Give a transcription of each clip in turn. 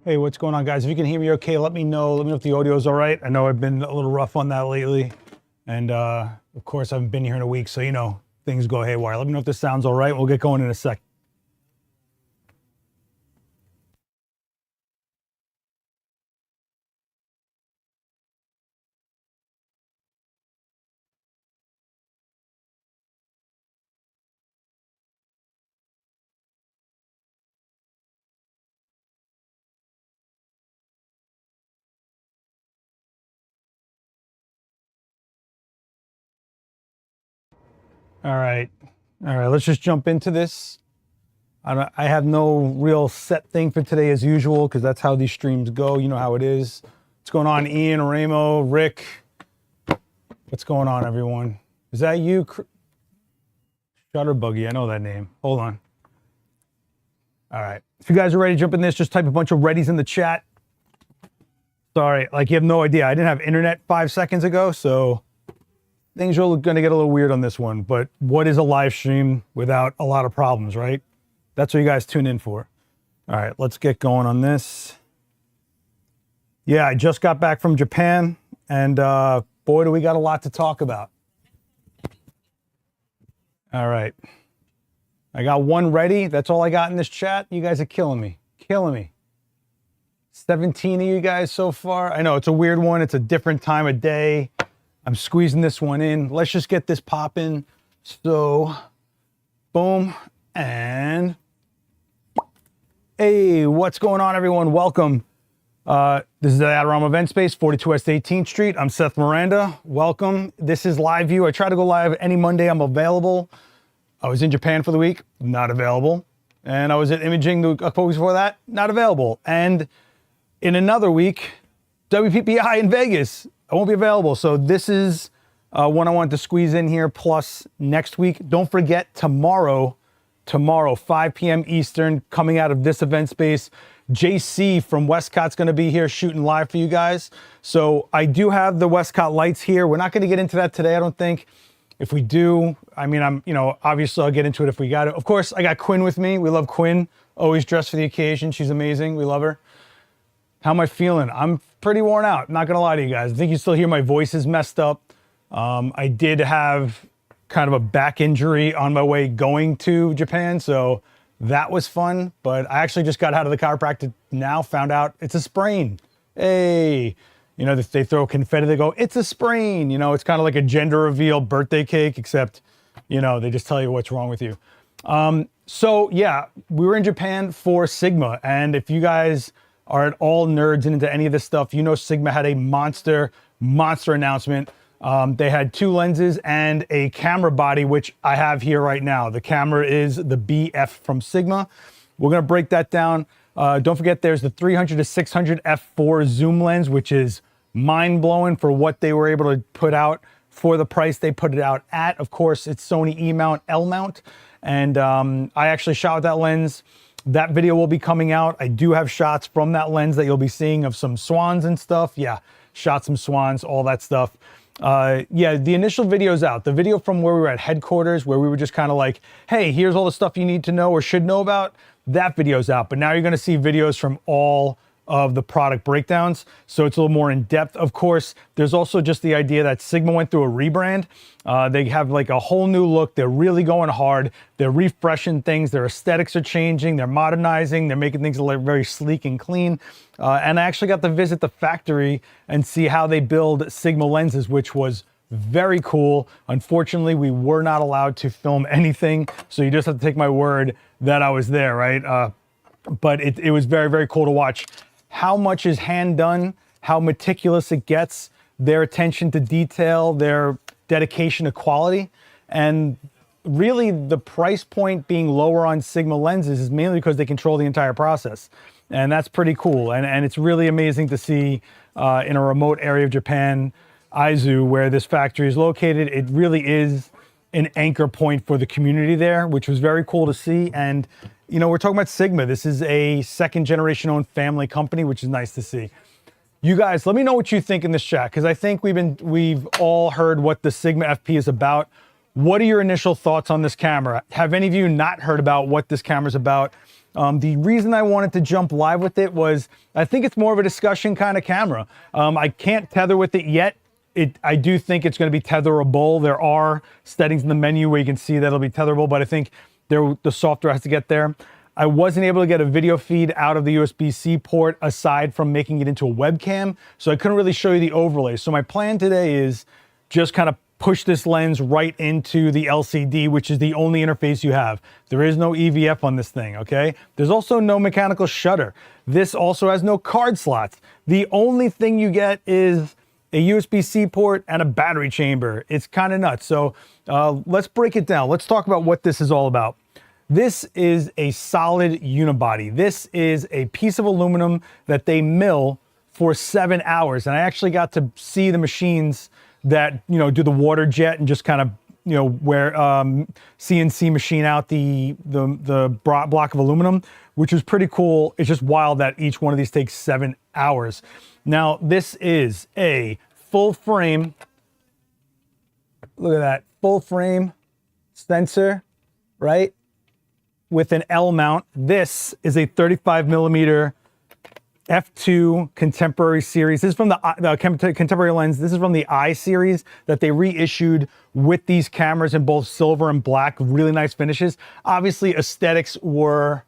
Hey, what's going on, guys? If you can hear me okay, let me know. Let me know if the audio is all right. I know I've been a little rough on that lately. And of course, I haven't been here in a week, so you know, things go haywire. Let me know if this sounds all right. We'll get going in a sec. All right. All right, let's just jump into this. I have no real set thing for today as usual, because that's how these streams go. You know how it is. What's going on, Ian, Ramo, Rick? What's going on, everyone? Is that you? Shutterbuggy, I know that name. Hold on. All right. If you guys are ready to jump in this, just type a bunch of readies in the chat. Sorry, like you have no idea. I didn't have internet 5 seconds ago, so things are going to get a little weird on this one. But what is a live stream without a lot of problems, right? That's what you guys tune in for. All right, let's get going on this. Yeah, I just got back from Japan, and boy, do we got a lot to talk about. All right. I got one ready. That's all I got in this chat. You guys are killing me. Killing me. 17 of you guys so far. I know it's a weird one. It's a different time of day. I'm squeezing this one in. Let's just get this popping. So, boom, and hey, what's going on, everyone? Welcome. This is the Adorama event space, 42 West 18th Street. I'm Seth Miranda. Welcome. This is live view. I try to go live any Monday I'm available. I was in Japan for the week, not available. And I was at Imaging a couple weeks before that, not available. And in another week, WPPI in Vegas, I won't be available. So this is one I wanted to squeeze in here, plus next week. Don't forget tomorrow, 5 p.m. Eastern, coming out of this event space, JC from Westcott's gonna be here shooting live for you guys. So I do have the Westcott lights here. We're not gonna get into that today, I don't think. If we do, I mean, obviously I'll get into it if we got it. Of course, I got Quinn with me. We love Quinn, always dressed for the occasion. She's amazing, we love her. How am I feeling? I'm pretty worn out, not gonna lie to you guys. I think you still hear my voice is messed up. I did have kind of a back injury on my way going to Japan, so that was fun. But I actually just got out of the chiropractor now, found out it's a sprain. Hey, you know, they throw confetti, they go, it's a sprain. You know, it's kind of like a gender reveal birthday cake, except, you know, they just tell you what's wrong with you. So yeah, we were in Japan for Sigma. And if you guys are at all nerds and into any of this stuff, you know Sigma had a monster announcement. They had 2 lenses and a camera body, which I have here right now. The camera is the BF from Sigma. We're gonna break that down. Don't forget there's the 300 to 600 f4 zoom lens, which is mind-blowing for what they were able to put out for the price they put it out at. Of course, it's Sony E-mount, L-mount, and I actually shot with that lens. That video will be coming out. I do have shots from that lens that you'll be seeing of some swans and stuff. Yeah, shot some swans, all that stuff. Yeah, the initial video's out. The video from where we were at headquarters, where we were just kind of like, hey, here's all the stuff you need to know or should know about, that video's out. But now you're gonna see videos from all of the product breakdowns, so it's a little more in depth. Of course, there's also just the idea that Sigma went through a rebrand. They have like a whole new look. They're really going hard. They're refreshing things. Their aesthetics are changing. They're modernizing. They're making things look very sleek and clean. And I actually got to visit the factory and see how they build Sigma lenses, which was very cool. Unfortunately, we were not allowed to film anything, so you just have to take my word that I was there, right? But it was very, very cool to watch how much is hand done, how meticulous it gets, their attention to detail, their dedication to quality. And really the price point being lower on Sigma lenses is mainly because they control the entire process. And that's pretty cool. And it's really amazing to see in a remote area of Japan, Aizu, where this factory is located. It really is an anchor point for the community there, which was very cool to see. And you know, we're talking about Sigma. This is a 2nd generation owned family company, which is nice to see. You guys, let me know what you think in this chat, because I think we've all heard what the Sigma FP is about. What are your initial thoughts on this camera? Have any of you not heard about what this camera is about? The reason I wanted to jump live with it was I think it's more of a discussion kind of camera. I can't tether with it yet. I do think it's going to be tetherable. There are settings in the menu where you can see that it'll be tetherable, but I think the software has to get there. I wasn't able to get a video feed out of the USB-C port aside from making it into a webcam, so I couldn't really show you the overlay. So my plan today is just kind of push this lens right into the LCD, which is the only interface you have. There is no EVF on this thing, okay? There's also no mechanical shutter. This also has no card slots. The only thing you get is a USB-C port and a battery chamber. It's kind of nuts. So let's break it down. Let's talk about what this is all about. This is a solid unibody. This is a piece of aluminum that they mill for 7 hours. And I actually got to see the machines that, do the water jet and just kind of, where CNC machine out the block of aluminum, which is pretty cool. It's just wild that each one of these takes 7 hours. Now, this is a full frame. Look at that, full frame sensor, right? With an L mount. This is a 35 millimeter f2 contemporary series. This is from the contemporary lens. This is from the I series that they reissued with these cameras in both silver and black. Really nice finishes. Obviously, aesthetics were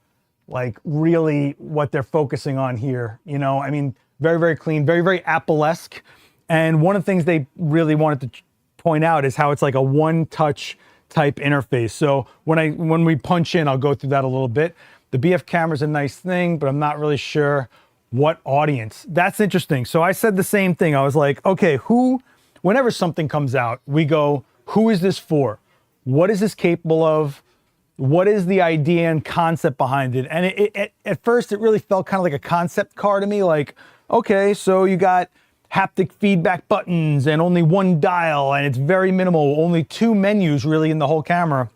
like really what they're focusing on here. I mean, very, very clean, very, very Apple-esque. And one of the things they really wanted to point out is how it's like a one-touch type interface. So when we punch in, I'll go through that a little bit. The BF camera is a nice thing, but I'm not really sure what audience. That's interesting. So I said the same thing. I was like, okay, whenever something comes out, we go, who is this for? What is this capable of? What is the idea and concept behind it? And at first, it really felt kind of like a concept car to me. Like, okay, so you got haptic feedback buttons and only one dial, and it's very minimal. Only 2 menus really in the whole camera.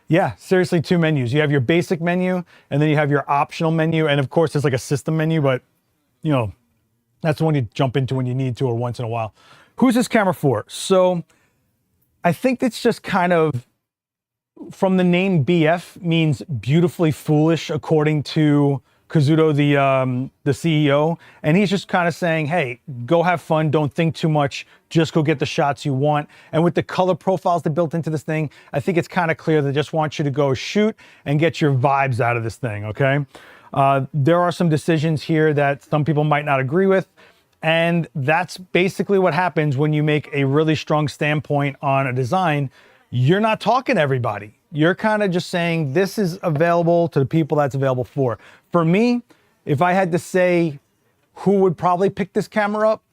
Yeah, seriously, 2 menus. You have your basic menu, and then you have your optional menu, and of course, there's like a system menu, but that's the one you jump into when you need to or once in a while. Who's this camera for? So I think it's just kind of, from the name BF, means beautifully foolish, according to Kazuto, the CEO, and he's just kind of saying, hey, go have fun, don't think too much, just go get the shots you want. And with the color profiles that built into this thing, I think it's kind of clear they just want you to go shoot and get your vibes out of this thing, okay? There are some decisions here that some people might not agree with, and that's basically what happens when you make a really strong standpoint on a design. You're not talking to everybody. You're kind of just saying this is available to the people that's available for. For me, if I had to say who would probably pick this camera up,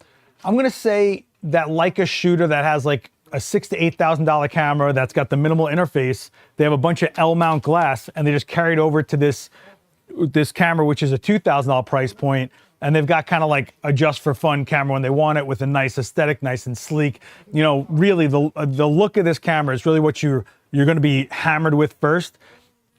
I'm gonna say that Leica shooter that has like a $6,000 to $8,000 camera that's got the minimal interface. They have a bunch of L mount glass, and they just carried over to this camera, which is a $2,000 price point. And they've got kind of like a just for fun camera when they want it, with a nice aesthetic, nice and sleek. Really the look of this camera is really what you're going to be hammered with first,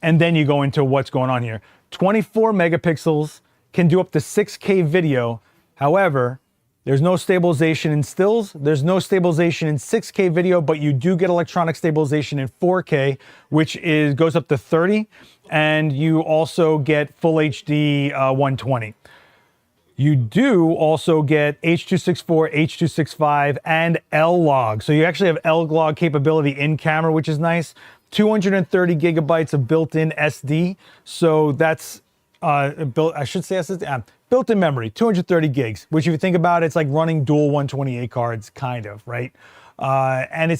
and then you go into what's going on here. 24 megapixels, can do up to 6K video. However, there's no stabilization in stills. There's no stabilization in 6K video, but you do get electronic stabilization in 4K, which goes up to 30, and you also get full HD 120. You do also get H.264, H.265, and L-Log. So you actually have L-Log capability in camera, which is nice. 230 gigabytes of built-in SD. So that's built-in memory, 230 gigs, which if you think about it, it's like running dual 128 cards, kind of, right? And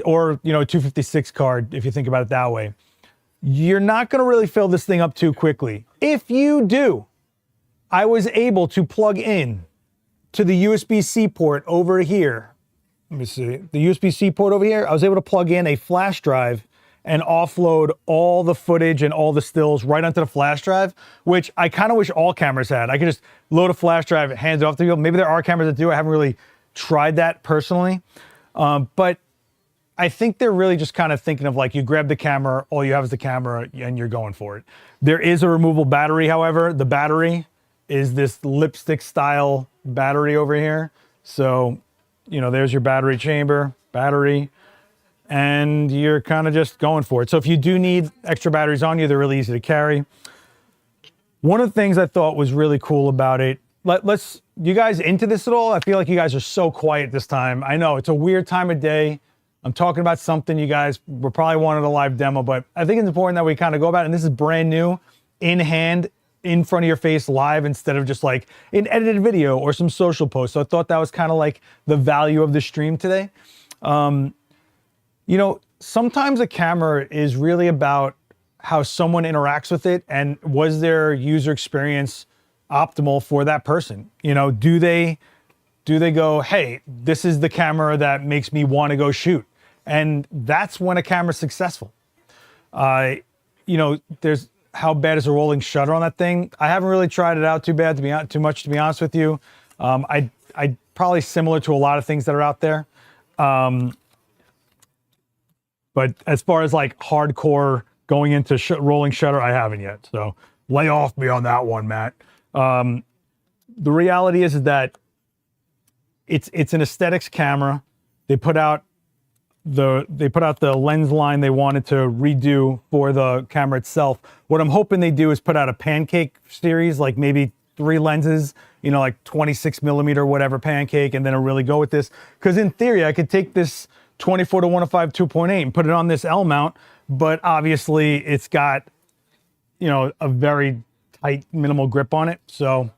or 256 card, if you think about it that way. You're not gonna really fill this thing up too quickly. If you do, I was able to plug in to the USB-C port over here. Let me see, the USB-C port over here. I was able to plug in a flash drive and offload all the footage and all the stills right onto the flash drive, which I kind of wish all cameras had. I could just load a flash drive, hand it off to people. Maybe there are cameras that do. I haven't really tried that personally. But I think they're really just kind of thinking of like, you grab the camera, all you have is the camera, and you're going for it. There is a removable battery, however. The battery is this lipstick style battery over here. So, there's your battery chamber, battery. and you're kind of just going for it. So if you do need extra batteries on you, they're really easy to carry. One of the things I thought was really cool about it, you guys into this at all? I feel like you guys are so quiet this time. I know it's a weird time of day. I'm talking about something you guys were probably wanting a live demo, but I think it's important that we kind of go about it. And this is brand new, in hand, in front of your face, live, instead of just like an edited video or some social post. So I thought that was kind of like the value of the stream today. You know, sometimes a camera is really about how someone interacts with it and was their user experience optimal for that person. You know, do they go, hey, this is the camera that makes me want to go shoot? And that's when a camera's successful. You know, there's how bad is a rolling shutter on that thing? I haven't really tried it out too much, to be honest with you. I probably similar to a lot of things that are out there. But as far as like hardcore going into rolling shutter, I haven't yet. So lay off me on that one, Matt. The reality is that it's an aesthetics camera. They put out the lens line they wanted to redo for the camera itself. What I'm hoping they do is put out a pancake series, like maybe 3 lenses, you know, like 26 millimeter, whatever pancake, and then I'll really go with this. Because in theory, I could take this 24 to 105 2.8 and put it on this L mount, but obviously it's got, you know, a very tight minimal grip on it. So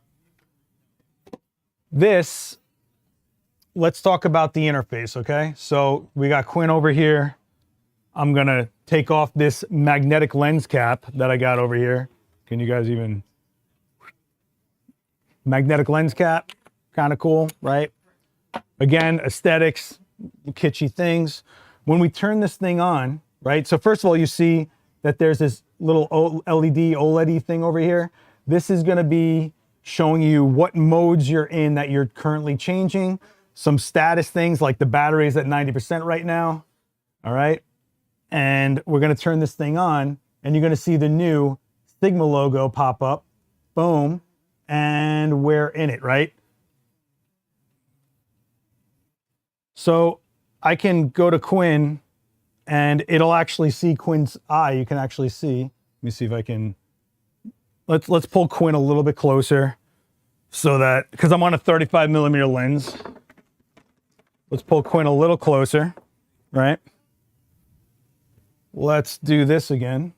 this, let's talk about the interface, okay? So we got Quinn over here. I'm gonna take off this magnetic lens cap that I got over here. Can you guys even? Magnetic lens cap, kind of cool, right? Again, aesthetics, kitschy things. When we turn this thing on, right? So first of all, you see that there's this little LED, OLED thing over here. This is gonna be showing you what modes you're in that you're currently changing. Some status things like the battery is at 90% right now, all right? And we're gonna turn this thing on and you're gonna see the new Sigma logo pop up, boom, and we're in it, right? So I can go to Quinn and it'll actually see Quinn's eye. You can actually see, let me see if I can, let's pull Quinn a little bit closer so that, because I'm on a 35 millimeter lens. Let's pull Quinn a little closer, right? Let's do this again.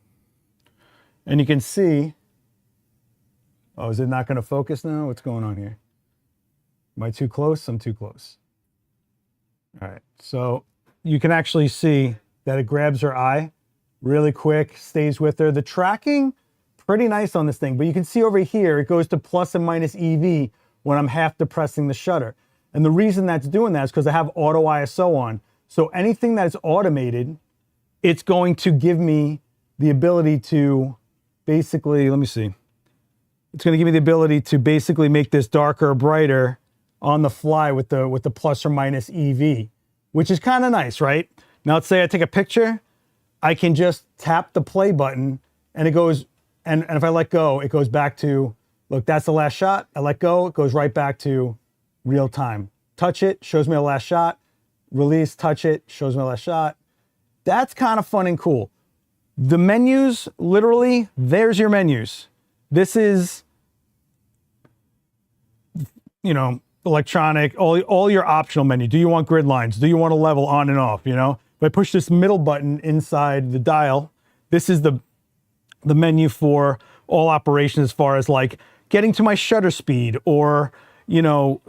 And you can see, oh, is it not gonna focus now? What's going on here? Am I too close? I'm too close. All right, so you can actually see that it grabs her eye really quick, stays with her. The tracking, pretty nice on this thing, but you can see over here, it goes to plus and minus EV when I'm half depressing the shutter. And the reason that's doing that is because I have auto ISO on. So anything that's automated, it's going to give me the ability to basically, let me see. It's going to give me the ability to basically make this darker or brighter on the fly with the plus or minus EV, which is kind of nice, right? Now let's say I take a picture, I can just tap the play button and it goes, and if I let go, it goes back to, look, that's the last shot. I let go, it goes right back to real time. Touch it, shows me the last shot. Release, touch it, shows me the last shot. That's kind of fun and cool. The menus, literally, there's your menus. This is, you know, electronic, all your optional menu. Do you want grid lines? Do you want a level on and off, you know? If I push this middle button inside the dial, this is the menu for all operations as far as like getting to my shutter speed or, you know,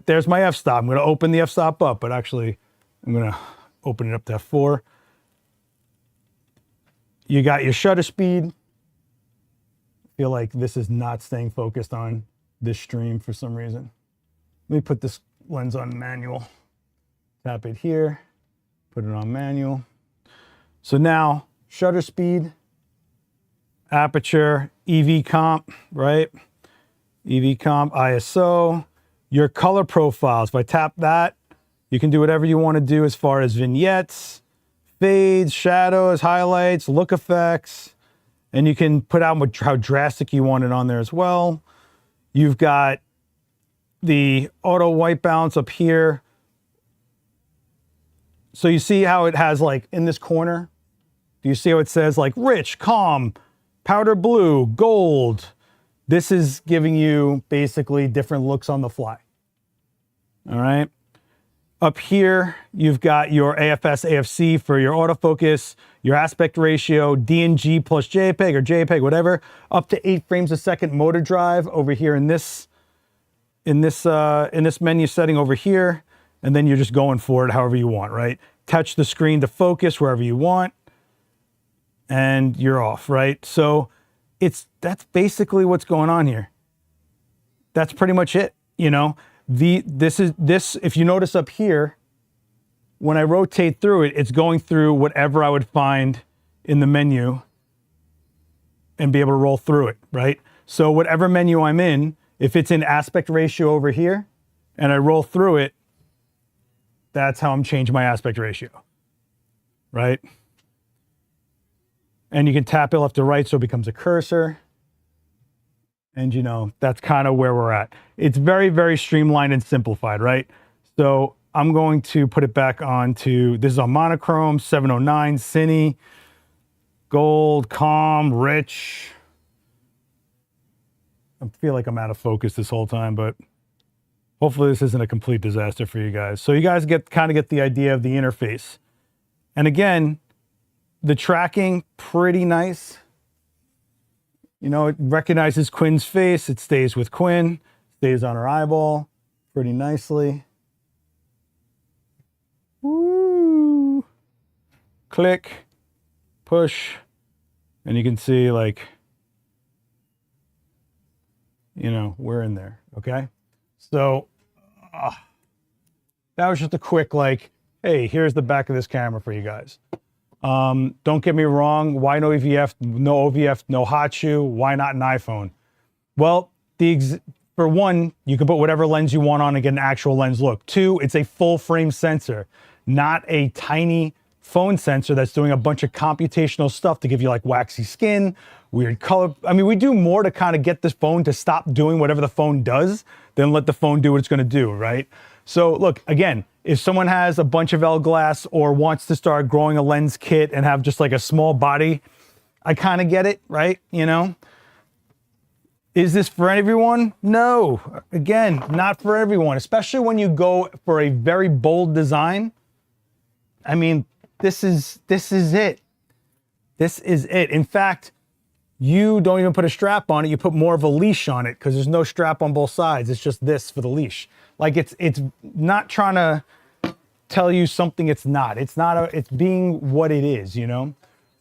there's my f-stop. I'm gonna open the f-stop up, but actually I'm gonna open it up to f4. You got your shutter speed. I feel like this is not staying focused on this stream for some reason. Let me put this lens on manual. Tap it here, put it on manual. So now shutter speed, aperture, EV comp, right? EV comp, ISO, your color profiles. If I tap that, you can do whatever you want to do as far as vignettes, fades, shadows, highlights, look effects, and you can put out how drastic you want it on there as well. You've got the auto white balance up here. So you see how it has like in this corner, do you see how it says like rich, calm, powder blue, gold? This is giving you basically different looks on the fly. All right. Up here, you've got your AFS, AFC for your autofocus, your aspect ratio, DNG plus JPEG or JPEG, whatever, up to 8 frames a second motor drive over here in this menu setting over here. And then you're just going for it however you want, right? Touch the screen to focus wherever you want. And you're off, right? So that's basically what's going on here. That's pretty much it, you know. This if you notice up here, when I rotate through it, it's going through whatever I would find in the menu and be able to roll through it, right? So whatever menu I'm in, if it's in aspect ratio over here and I roll through it, that's how I'm changing my aspect ratio, right? And you can tap it left to right so it becomes a cursor. And you know, that's kind of where we're at. It's very, very streamlined and simplified, right? So I'm going to put it back onto, this is on monochrome, 709, cine, gold, calm, rich. I feel like I'm out of focus this whole time, but hopefully this isn't a complete disaster for you guys. So you guys kind of get the idea of the interface. And again, the tracking, pretty nice. You know, it recognizes Quinn's face. It stays with Quinn, stays on her eyeball pretty nicely. Woo! Click, push, and you can see like, you know, we're in there, okay? So that was just a quick like, hey, here's the back of this camera for you guys. Don't get me wrong. Why no EVF, no OVF, no hot shoe? Why not an iPhone? Well, for one, you can put whatever lens you want on and get an actual lens look. 2, it's a full frame sensor, not a tiny phone sensor that's doing a bunch of computational stuff to give you like waxy skin, weird color. I mean, we do more to kind of get this phone to stop doing whatever the phone does than let the phone do what it's going to do, right? So look, again, if someone has a bunch of L glass or wants to start growing a lens kit and have just like a small body, I kind of get it, right? You know, is this for everyone? No, again, not for everyone, especially when you go for a very bold design. I mean, this is it. This is it. In fact, you don't even put a strap on it. You put more of a leash on it because there's no strap on both sides. It's just this for the leash. Like it's not trying to tell you something it's not. It's being what it is, you know?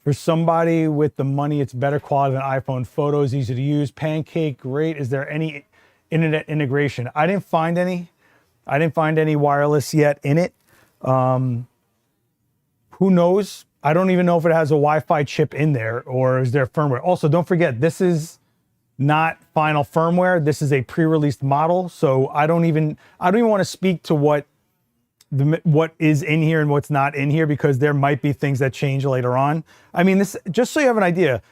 For somebody with the money, it's better quality than iPhone. Photos, easy to use. Pancake, great. Is there any internet integration? I didn't find any. I didn't find any wireless yet in it. Who knows? I don't even know if it has a Wi-Fi chip in there or is there firmware. Also, don't forget, this is not final firmware. This is a pre-released model. So I don't even want to speak to what is in here and what's not in here because there might be things that change later on. I mean, this, just so you have an idea,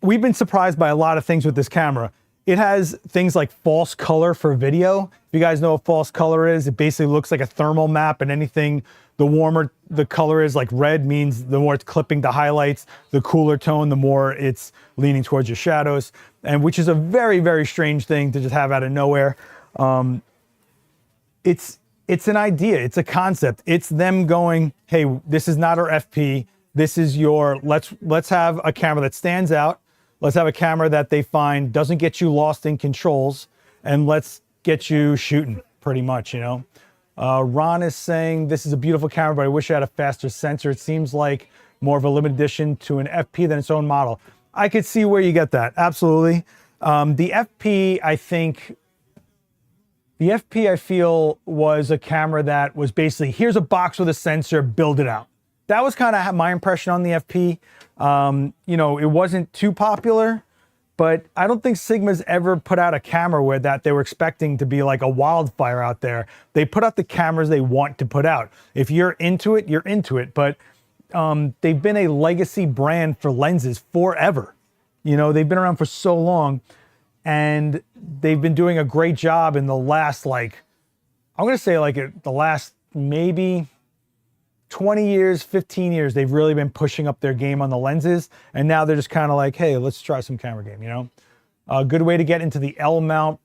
we've been surprised by a lot of things with this camera. It has things like false color for video. If you guys know what false color is, it basically looks like a thermal map, and anything, the warmer the color is, like red means the more it's clipping the highlights, the cooler tone, the more it's leaning towards your shadows, and which is a very, very strange thing to just have out of nowhere. It's an idea, it's a concept. It's them going, hey, this is not our FP. This is your, let's have a camera that stands out. Let's have a camera that they find doesn't get you lost in controls, and let's get you shooting pretty much, you know? Ron is saying, this is a beautiful camera, but I wish I had a faster sensor. It seems like more of a limited edition to an FP than its own model. I could see where you get that, absolutely. The FP, I feel was a camera that was basically, here's a box with a sensor, build it out. That was kind of my impression on the FP. You know, it wasn't too popular, but I don't think Sigma's ever put out a camera where that they were expecting to be like a wildfire out there. They put out the cameras they want to put out. If you're into it, you're into it. But they've been a legacy brand for lenses forever. You know, they've been around for so long, and they've been doing a great job in the last, like, I'm going to say like the last maybe 20 years, 15 years, they've really been pushing up their game on the lenses. And now they're just kind of like, hey, let's try some camera game, you know? A good way to get into the L mount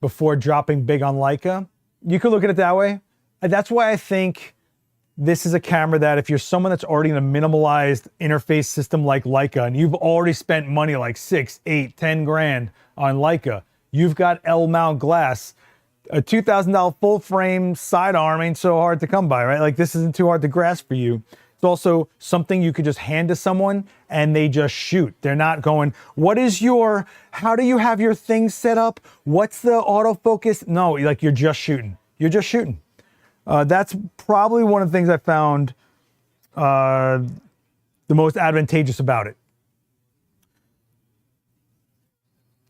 before dropping big on Leica. You could look at it that way. And that's why I think this is a camera that if you're someone that's already in a minimalized interface system like Leica, and you've already spent money like 6, 8, 10 grand on Leica, you've got L mount glass. A $2,000 full frame sidearm ain't so hard to come by, right? Like this isn't too hard to grasp for you. It's also something you could just hand to someone and they just shoot. They're not going, how do you have your thing set up? What's the autofocus? No, like you're just shooting. You're just shooting. That's probably one of the things I found the most advantageous about it.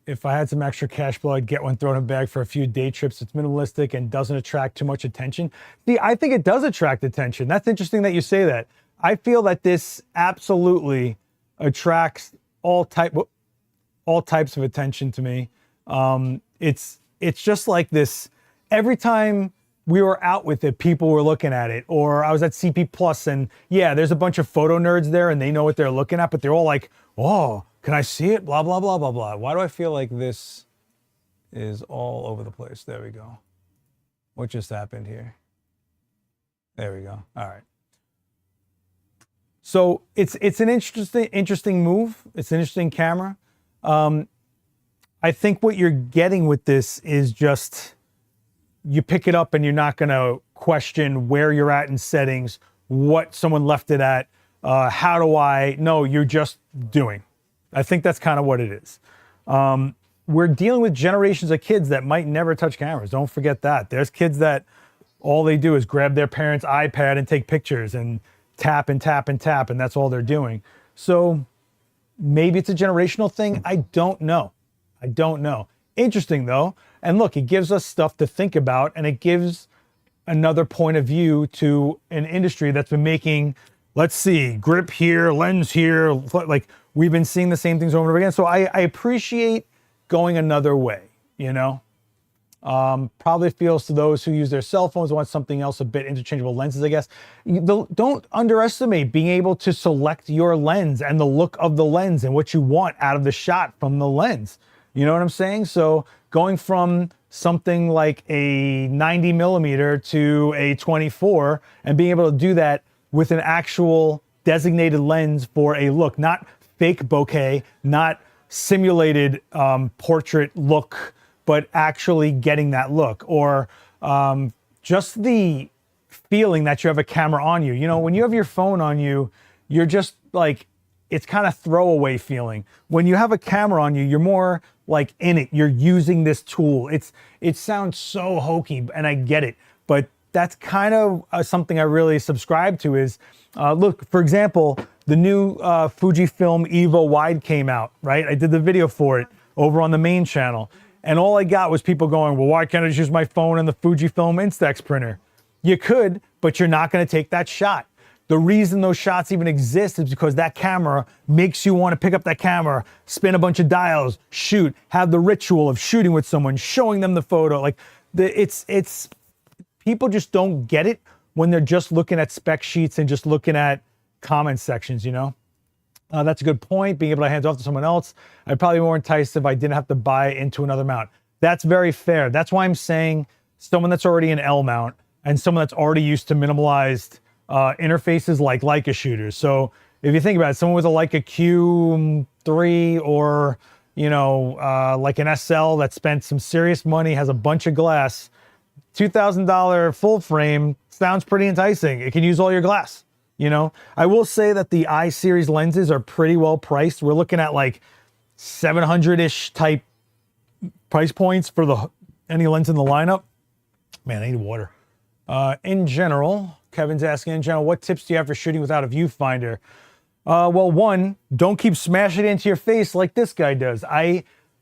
If I had some extra cash flow, I'd get one, throw in a bag for a few day trips. It's minimalistic and doesn't attract too much attention. See, I think it does attract attention. That's interesting that you say that. I feel that this absolutely attracts all types of attention to me. It's just like this. Every time we were out with it, people were looking at it. Or I was at CP Plus, and yeah, there's a bunch of photo nerds there, and they know what they're looking at, but they're all like, "Oh, can I see it?" Blah, blah, blah, blah, blah. Why do I feel like this is all over the place? There we go. What just happened here? There we go. All right. So it's an interesting move. It's an interesting camera. I think what you're getting with this is just you pick it up and you're not going to question where you're at in settings, what someone left it at, how do I? No, you're just doing. I think that's kind of what it is. We're dealing with generations of kids that might never touch cameras. Don't forget that. There's kids that all they do is grab their parents' iPad and take pictures and tap and tap and tap, and that's all they're doing. So maybe it's a generational thing. I don't know. Interesting though. And look, it gives us stuff to think about, and it gives another point of view to an industry that's been making, let's see, grip here, lens here, like we've been seeing the same things over and over again. So I appreciate going another way, you know? Probably feels to those who use their cell phones want something else, a bit interchangeable lenses, I guess. Don't underestimate being able to select your lens and the look of the lens and what you want out of the shot from the lens. You know what I'm saying? So going from something like a 90 millimeter to a 24 and being able to do that with an actual designated lens for a look, not fake bokeh, not simulated portrait look, but actually getting that look, or just the feeling that you have a camera on you. You know, when you have your phone on you, you're just like, it's kind of throwaway feeling. When you have a camera on you, you're more like in it. You're using this tool. It sounds so hokey, and I get it, but that's kind of something I really subscribe to is, look, for example, the new Fujifilm Evo Wide came out, right? I did the video for it over on the main channel. And all I got was people going, well, why can't I just use my phone and the Fujifilm Instax printer? You could, but you're not going to take that shot. The reason those shots even exist is because that camera makes you want to pick up that camera, spin a bunch of dials, shoot, have the ritual of shooting with someone, showing them the photo. Like it's people just don't get it when they're just looking at spec sheets and just looking at comment sections, you know? That's a good point. Being able to hand it off to someone else. I'd probably be more enticed if I didn't have to buy into another mount. That's very fair. That's why I'm saying someone that's already an L mount and someone that's already used to minimalized interfaces like Leica shooters. So if you think about it, someone with a Leica Q3 or, you know, like an SL that spent some serious money, has a bunch of glass, $2,000 full frame sounds pretty enticing. It can use all your glass. You know, I will say that the I series lenses are pretty well priced. We're looking at like 700-ish type price points for any lens in the lineup. Man, I need water. In general, Kevin's asking, in general, what tips do you have for shooting without a viewfinder? Well, one, don't keep smashing it into your face like this guy does.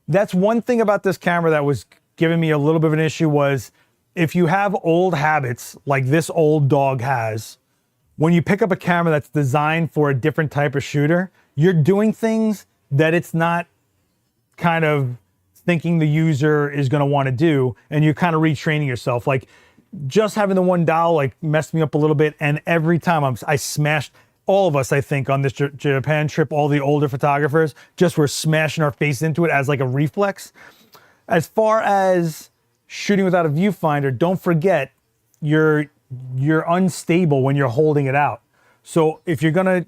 That's one thing about this camera that was giving me a little bit of an issue was if you have old habits like this old dog has, when you pick up a camera that's designed for a different type of shooter, you're doing things that it's not kind of thinking the user is going to want to do, and you're kind of retraining yourself. Like just having the $1 like messed me up a little bit. And every time I smashed, all of us, I think, on this Japan trip, all the older photographers just were smashing our face into it as like a reflex. As far as shooting without a viewfinder, don't forget you're unstable when you're holding it out. So if you're gonna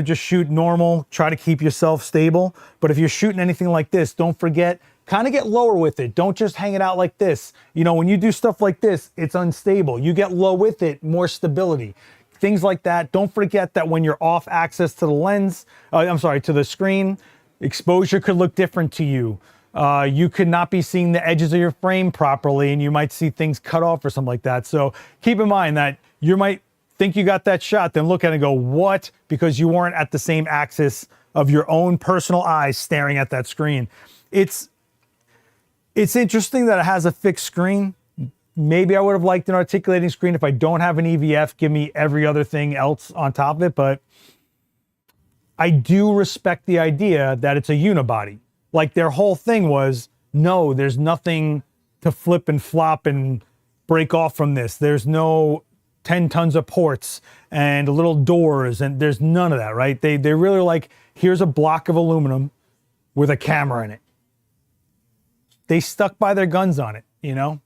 just shoot normal, try to keep yourself stable. But if you're shooting anything like this, don't forget, kind of get lower with it. Don't just hang it out like this. You know, when you do stuff like this, it's unstable. You get low with it, more stability. Things like that. Don't forget that when you're off access to the lens, to the screen, exposure could look different to you. You could not be seeing the edges of your frame properly, and you might see things cut off or something like that. So keep in mind that you might think you got that shot, then look at it and go, what? Because you weren't at the same axis of your own personal eyes staring at that screen. It's interesting that it has a fixed screen. Maybe I would have liked an articulating screen. If I don't have an EVF, give me every other thing else on top of it. But I do respect the idea that it's a unibody. Like their whole thing was, no, there's nothing to flip and flop and break off from this. There's no 10 tons of ports and little doors, and there's none of that, right? They really like, here's a block of aluminum with a camera in it. They stuck by their guns on it, you know?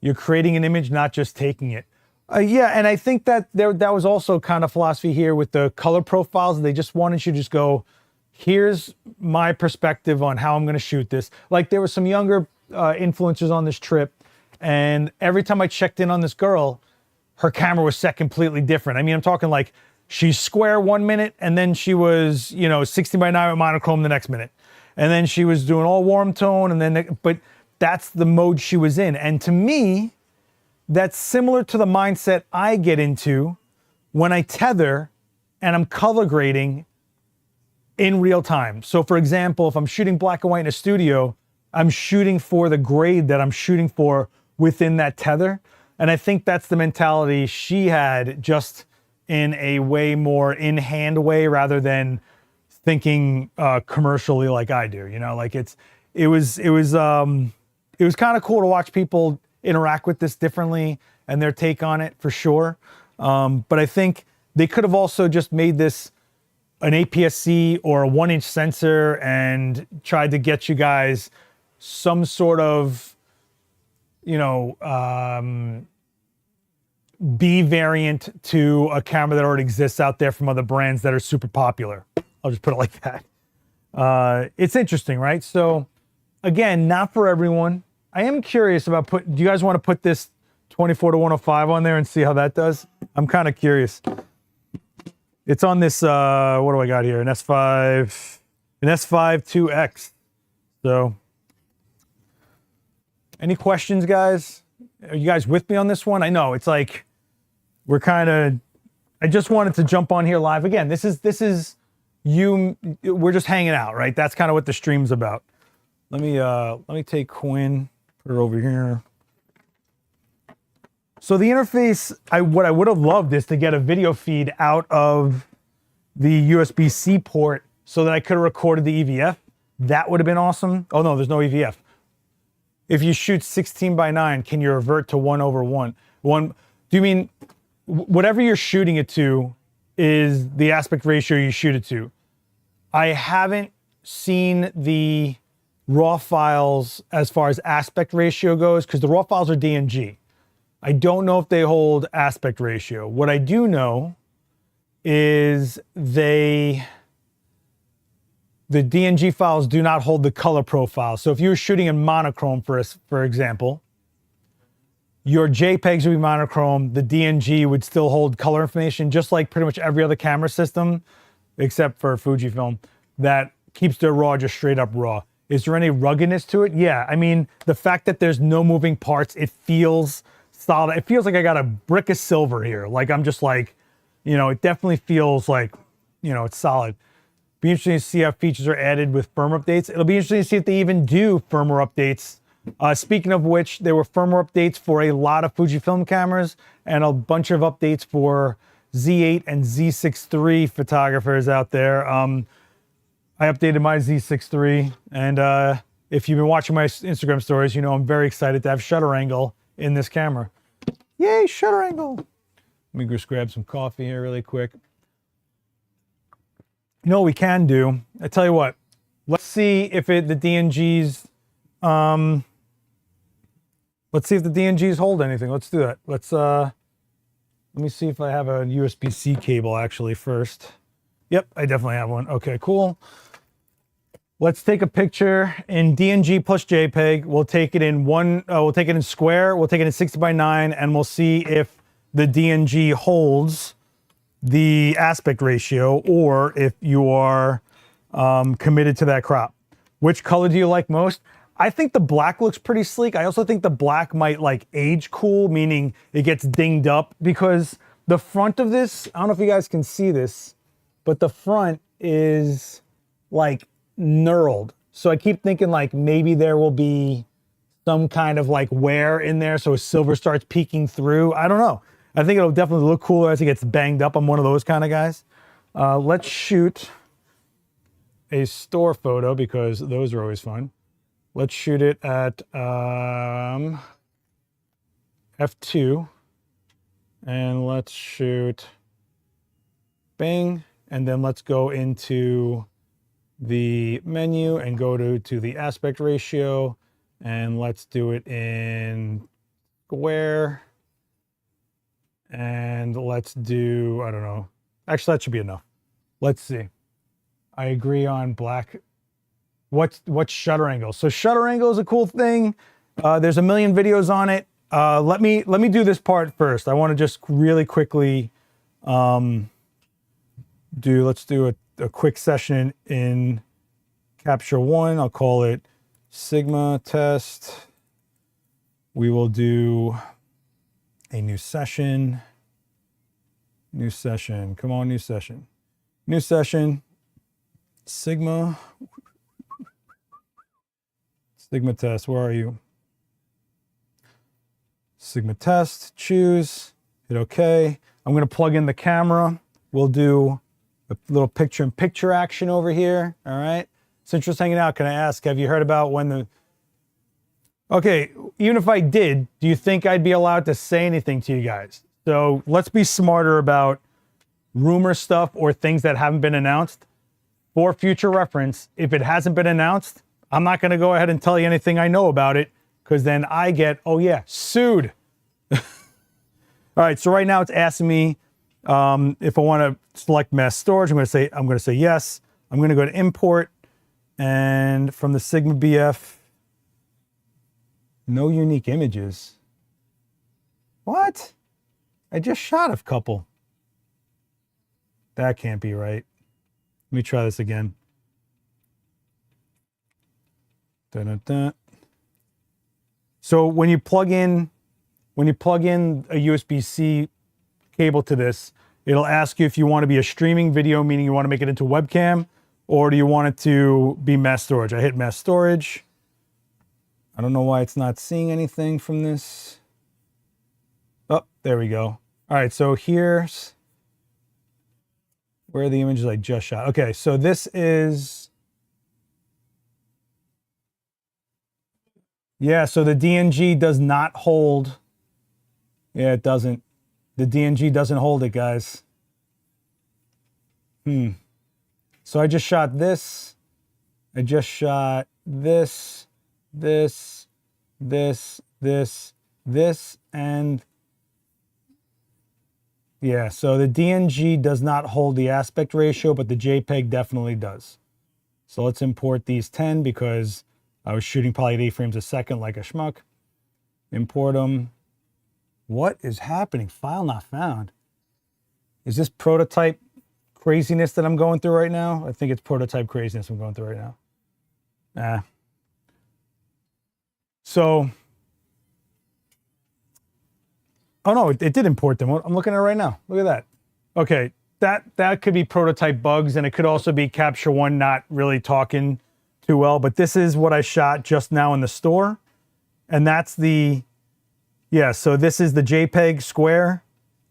You're creating an image, not just taking it. Yeah, and I think that that was also kind of philosophy here with the color profiles. They just wanted you to just go, here's my perspective on how I'm going to shoot this. Like there were some younger influencers on this trip, and every time I checked in on this girl, her camera was set completely different. I mean, I'm talking like she's square 1 minute, and then she was, 60x9 with monochrome the next minute. And then she was doing all warm tone, and then, but that's the mode she was in. And to me, that's similar to the mindset I get into when I tether and I'm color grading in real time. So for example, if I'm shooting black and white in a studio, I'm shooting for the grade that I'm shooting for within that tether. And I think that's the mentality she had, just in a way more in-hand way rather than thinking commercially like I do. Like it was kind of cool to watch people interact with this differently and their take on it for sure. But I think they could have also just made this an APS-C or a 1-inch sensor and tried to get you guys some sort of, B variant to a camera that already exists out there from other brands that are super popular. I'll just put it like that. It's interesting, right? So again, not for everyone. I am curious about do you guys want to put this 24-105 on there and see how that does? I'm kind of curious. It's on this, what do I got here? An S5 2X. So, any questions, guys? Are you guys with me on this one? I know, it's like, I just wanted to jump on here live. Again, this is we're just hanging out, right? That's kind of what the stream's about. Let me take Quinn, put her over here. So the interface, what I would have loved is to get a video feed out of the USB-C port so that I could have recorded the EVF. That would have been awesome. Oh no, there's no EVF. If you shoot 16:9, can you revert to 1/1? Do you mean whatever you're shooting it to is the aspect ratio you shoot it to? I haven't seen the raw files as far as aspect ratio goes, because the raw files are DNG. I don't know if they hold aspect ratio. What I do know is the DNG files do not hold the color profile. So if you were shooting in monochrome, for example, your JPEGs would be monochrome, the DNG would still hold color information, just like pretty much every other camera system, except for Fujifilm, that keeps their raw just straight up raw. Is there any ruggedness to it? Yeah, I mean, the fact that there's no moving parts, it feels solid. It feels like I got a brick of silver here. Like I'm just like, it definitely feels like, it's solid. Be interesting to see how features are added with firmware updates. It'll be interesting to see if they even do firmware updates. Speaking of which, there were firmware updates for a lot of Fujifilm cameras and a bunch of updates for Z8 and Z6 III photographers out there. I updated my Z6 III, and if you've been watching my Instagram stories, I'm very excited to have shutter angle in this camera. Yay, shutter angle. Let me just grab some coffee here really quick. You know what we can do? I tell you what, let's see if the DNGs, let's see if the DNGs hold anything. Let's do that. Let me see if I have a USB-C cable actually first. Yep, I definitely have one. Okay, cool. Let's take a picture in DNG plus JPEG. We'll take it in we'll take it in square, we'll take it in 60:9, and we'll see if the DNG holds the aspect ratio or if you are committed to that crop. Which color do you like most? I think the black looks pretty sleek. I also think the black might like age cool, meaning it gets dinged up, because the front of this, I don't know if you guys can see this, but the front is like knurled. So I keep thinking like maybe there will be some kind of like wear in there so silver starts peeking through. I don't know. I think it'll definitely look cooler as it gets banged up. I'm one of those kind of guys. Let's shoot a store photo because those are always fun. Let's shoot it at f2, and let's shoot bing, and then let's go into the menu and go to the aspect ratio, and let's do it in square, and let's do, I don't know, actually that should be enough. Let's see. I agree on black. What's shutter angle? So shutter angle is a cool thing. There's a million videos on it. Let me do this part first. I want to just really quickly let's do a quick session in Capture One. I'll call it Sigma test. We will do a new session. New session. Come on, new session. New session. Sigma. Sigma test, where are you? Sigma test, choose, hit OK. I'm going to plug in the camera. We'll do a little picture-in-picture action over here. All right. Since you're hanging out, can I ask, have you heard about when the... Okay, even if I did, do you think I'd be allowed to say anything to you guys? So let's be smarter about rumor stuff or things that haven't been announced. For future reference, if it hasn't been announced, I'm not going to go ahead and tell you anything I know about it, because then I get, oh yeah, sued. All right, so right now it's asking me if I want to select mass storage. I'm going to say yes. I'm going to go to import, and from the Sigma BF, no unique images. What? I just shot a couple. That can't be right. Let me try this again. Dun, dun, dun. So when you plug in a USB-C cable to this, it'll ask you if you want to be a streaming video, meaning you want to make it into webcam, or do you want it to be mass storage? I hit mass storage. I don't know why it's not seeing anything from this. Oh, there we go. All right, so here's where are the images I just shot. Okay, so this is... Yeah, so the DNG does not hold. Yeah, it doesn't. The DNG doesn't hold it, guys. So I just shot this. I just shot this, this, and yeah, so the DNG does not hold the aspect ratio, but the JPEG definitely does. So let's import these 10 because I was shooting probably at 8 frames a second like a schmuck. Import them. What is happening? File not found. Is this prototype craziness that I'm going through right now? I think it's prototype craziness I'm going through right now. So, oh no, it did import them. I'm looking at it right now. Look at that. Okay, that could be prototype bugs, and it could also be Capture One not really talking too well, but this is what I shot just now in the store. And that's the, yeah, so this is the JPEG square.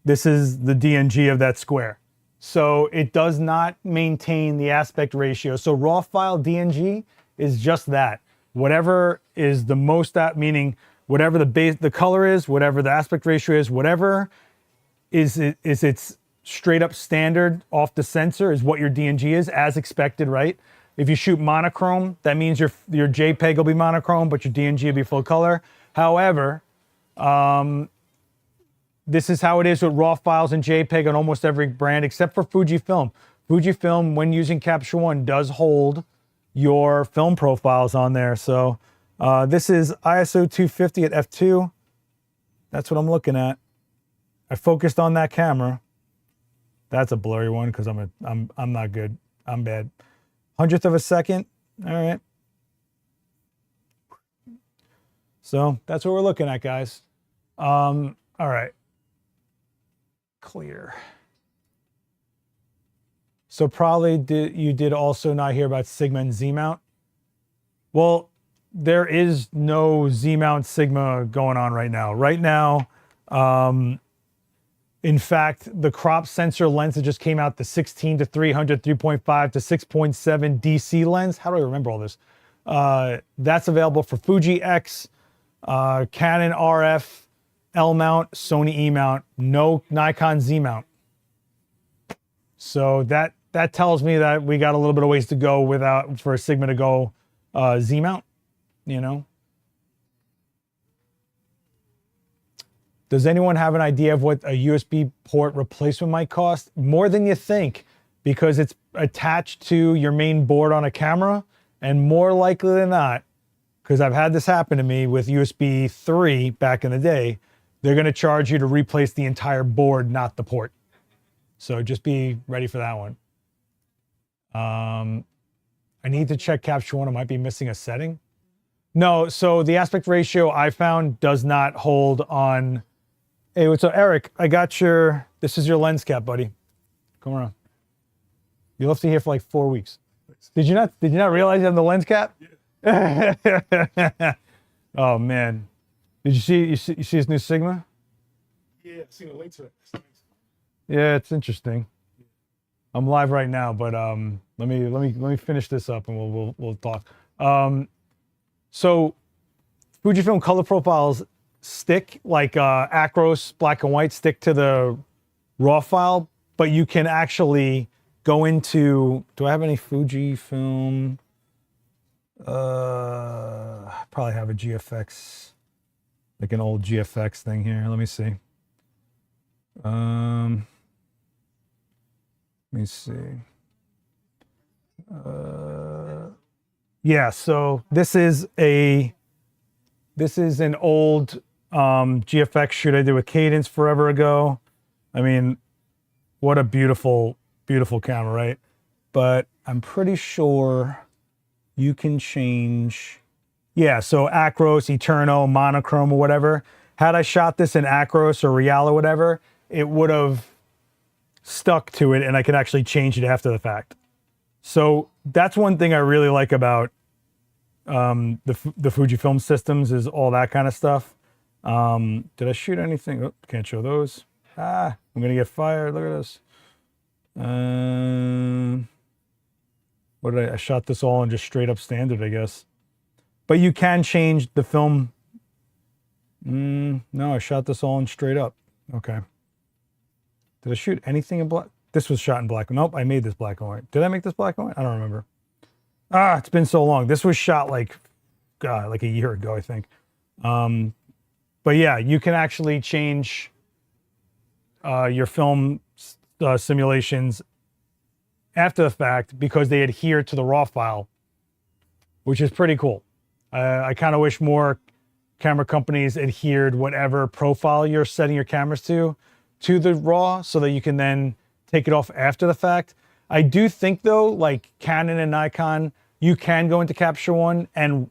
This is the DNG of that square. So it does not maintain the aspect ratio. So raw file DNG is just that. Whatever is the most, meaning whatever the color is, whatever the aspect ratio is, whatever is its straight up standard off the sensor is what your DNG is, as expected, right? If you shoot monochrome, that means your JPEG will be monochrome, but your DNG will be full color. However, this is how it is with RAW files and JPEG on almost every brand except for Fujifilm. Fujifilm, when using Capture One, does hold your film profiles on there. So this is ISO 250 at f2. That's what I'm looking at. I focused on that camera. That's a blurry one because I'm not good. I'm bad. 100th of a second. All right. So that's what we're looking at, guys. All right. Clear. So probably you did also not hear about Sigma and Z mount. Well, there is no Z mount Sigma going on right now. Right now, in fact, the crop sensor lens that just came out, the 16 to 300, 3.5 to 6.7 DC lens. How do I remember all this? That's available for Fuji X, Canon RF, L mount, Sony E mount, no Nikon Z mount. So that tells me that we got a little bit of ways to go for a Sigma to go Z mount, you know. Does anyone have an idea of what a USB port replacement might cost? More than you think, because it's attached to your main board on a camera, and more likely than not, because I've had this happen to me with USB 3 back in the day, they're going to charge you to replace the entire board, not the port. So just be ready for that one. I need to check Capture One. I might be missing a setting. No, so the aspect ratio I found does not hold on. Hey, what's up, Eric? I got this is your lens cap, buddy. Come around. You left it here for like 4 weeks. Did you not realize you have the lens cap? Yeah. Oh man. Did you see his new Sigma? Yeah, I've seen a link to it. Yeah, it's interesting. I'm live right now, but let me finish this up and we'll talk. So Fujifilm color profiles stick like Acros black and white stick to the RAW file, but you can actually go into, do I have any Fujifilm? Probably have a GFX, like an old GFX thing here. Let me see. Let me see. Yeah, so this is an old GFX shoot I did with Cadence forever ago. I mean, what a beautiful, beautiful camera, right? But I'm pretty sure you can change. Yeah, so Acros, Eterno, monochrome or whatever. Had I shot this in Acros or Real or whatever, it would have stuck to it and I could actually change it after the fact. So that's one thing I really like about the Fujifilm systems is all that kind of stuff. Did I shoot anything? Oh, can't show those. I'm gonna get fired. Look at this. What did I shot this all in just straight up standard, I guess. But you can change the film. No, I shot this all in straight up. Okay. Did I shoot anything in black? This was shot in black. Nope, I made this black and white. Did I make this black and white? I don't remember. It's been so long. This was shot like a year ago, I think. But yeah, you can actually change your film simulations after the fact because they adhere to the RAW file, which is pretty cool. I kind of wish more camera companies adhered whatever profile you're setting your cameras to the RAW so that you can then take it off after the fact. I do think though, like Canon and Nikon, you can go into Capture One and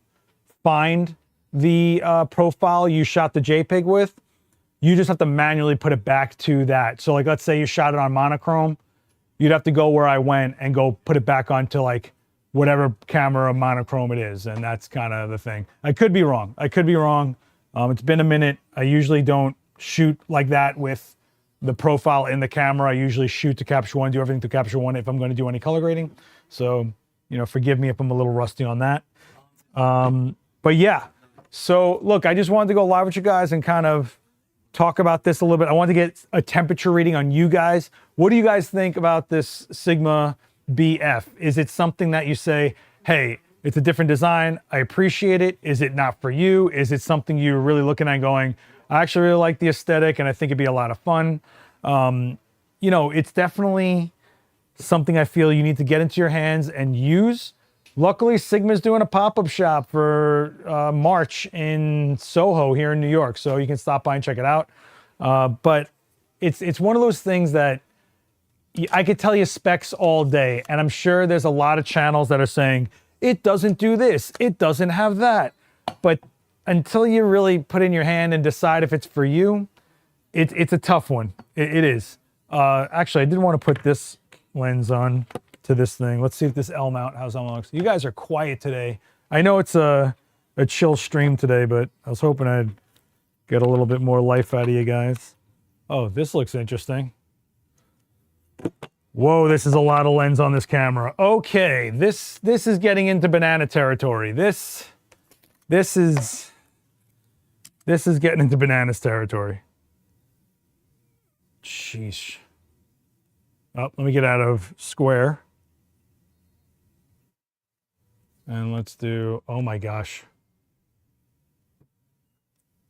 find the profile you shot the JPEG with. You just have to manually put it back to that. So like, let's say you shot it on monochrome, you'd have to go where I went and go put it back onto like whatever camera monochrome it is. And that's kind of the thing. I could be wrong. It's been a minute. I usually don't shoot like that with the profile in the camera. I usually shoot to Capture One, do everything to Capture One if I'm going to do any color grading. So, you know, forgive me if I'm a little rusty on that. But yeah, So look, I just wanted to go live with you guys and kind of talk about this a little bit. I wanted to get a temperature reading on you guys. What do you guys think about this Sigma BF? Is it something that you say, hey, it's a different design, I appreciate it? Is it not for you? Is it something you're really looking at going, I actually really like the aesthetic and I think it'd be a lot of fun? You know, it's definitely something I feel you need to get into your hands and use. Luckily, Sigma's doing a pop-up shop for March in Soho here in New York, so you can stop by and check it out. But it's one of those things that I could tell you specs all day, and I'm sure there's a lot of channels that are saying, it doesn't do this, it doesn't have that. But until you really put in your hand and decide if it's for you, it's a tough one. It is. Actually, I did want to put this lens on to this thing. Let's see if this L mount, how's that looks. You guys are quiet today. I know it's a chill stream today, but I was hoping I'd get a little bit more life out of you guys. Oh, this looks interesting. Whoa, this is a lot of lens on this camera. Okay, this is getting into banana territory. This is getting into bananas territory. Sheesh. Oh, let me get out of square. And let's do, oh my gosh.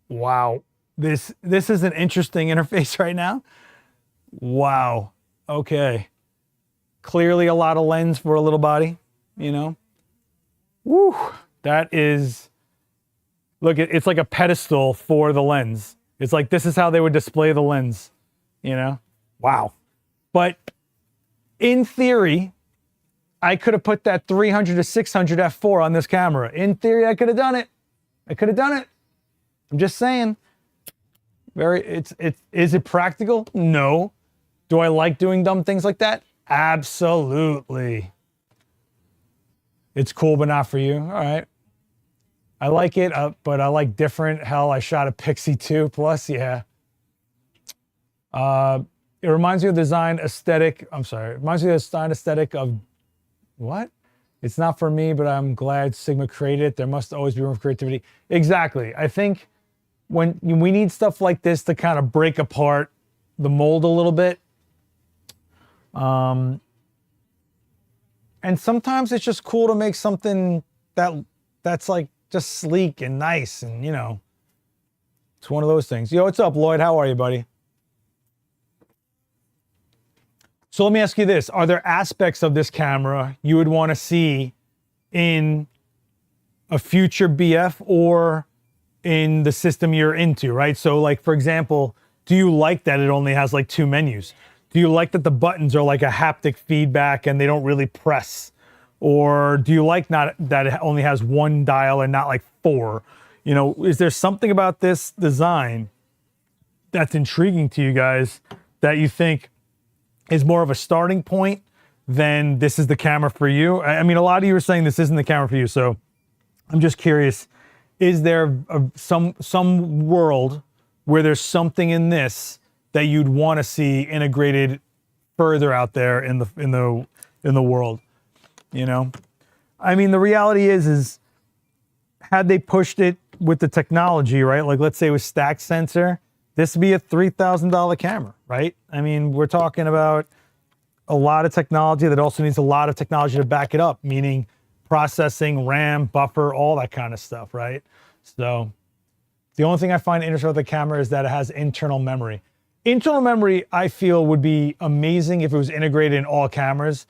Wow. This is an interesting interface right now. Wow. Okay. Clearly a lot of lens for a little body, you know. Woo. That is, look, it's like a pedestal for the lens. It's like, this is how they would display the lens, you know. Wow. But in theory, I could have put that 300 to 600 f4 on this camera. In theory, I could have done it. I could have done it. I'm just saying. Is it practical? No. Do I like doing dumb things like that? Absolutely. It's cool, but not for you. All right. I like it, but I like different. Hell, I shot a Pixie 2 Plus. Yeah. It reminds me of the design aesthetic. I'm sorry. It reminds me of the design aesthetic of what? It's not for me, but I'm glad Sigma created it. There must always be room for creativity. Exactly. I think when we need stuff like this to kind of break apart the mold a little bit. And sometimes it's just cool to make something that's like just sleek and nice, and you know, it's one of those things. Yo, what's up, Lloyd? How are you, buddy? So let me ask you this. Are there aspects of this camera you would want to see in a future BF or in the system you're into, right? So like, for example, do you like that it only has like 2 menus? Do you like that the buttons are like a haptic feedback and they don't really press? Or do you like not that it only has 1 dial and not like 4? You know, is there something about this design that's intriguing to you guys that you think is more of a starting point than this is the camera for you? I mean, a lot of you are saying this isn't the camera for you, so I'm just curious, is there some world where there's something in this that you'd want to see integrated further out there in the world? You know, I mean, the reality is had they pushed it with the technology, right? Like, let's say with stack sensor, this would be a $3,000 camera, right? I mean, we're talking about a lot of technology that also needs a lot of technology to back it up, meaning processing, RAM, buffer, all that kind of stuff, right? So the only thing I find interesting with the camera is that it has internal memory. Internal memory, I feel, would be amazing if it was integrated in all cameras.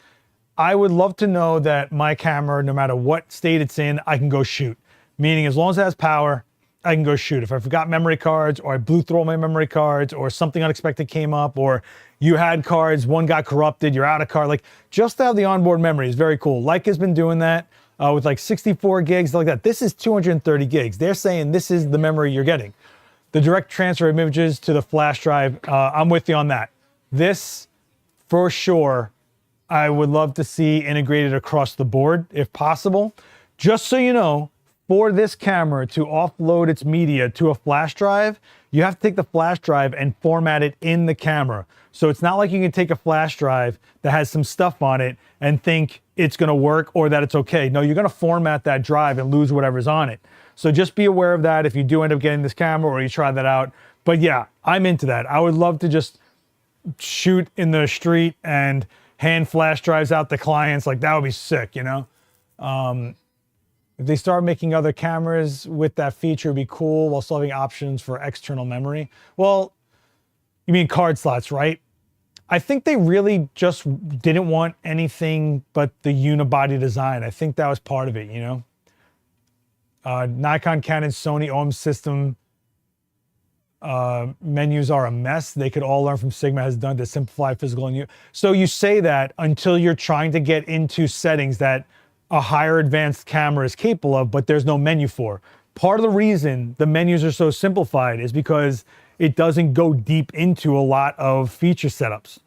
I would love to know that my camera, no matter what state it's in, I can go shoot. Meaning, as long as it has power, I can go shoot. If I forgot memory cards, or I blew through all my memory cards, or something unexpected came up, or you had cards, one got corrupted, you're out of card. Like, just to have the onboard memory is very cool. Leica's been doing that with like 64 gigs, like that. This is 230 gigs. They're saying this is the memory you're getting. The direct transfer of images to the flash drive, I'm with you on that. This, for sure, I would love to see integrated across the board, if possible. Just so you know, for this camera to offload its media to a flash drive, you have to take the flash drive and format it in the camera. So it's not like you can take a flash drive that has some stuff on it and think it's gonna work or that it's okay. No, you're gonna format that drive and lose whatever's on it. So just be aware of that if you do end up getting this camera or you try that out. But yeah, I'm into that. I would love to just shoot in the street and hand flash drives out to clients. Like, that would be sick, you know? If they start making other cameras with that feature, it'd be cool while still having options for external memory. Well, you mean card slots, right? I think they really just didn't want anything but the unibody design. I think that was part of it, you know? Nikon, Canon, Sony, OM system menus are a mess. They could all learn from Sigma has done to simplify physical and so you say that until you're trying to get into settings that a higher advanced camera is capable of, but there's no menu for. Part of the reason the menus are so simplified is because it doesn't go deep into a lot of feature setups,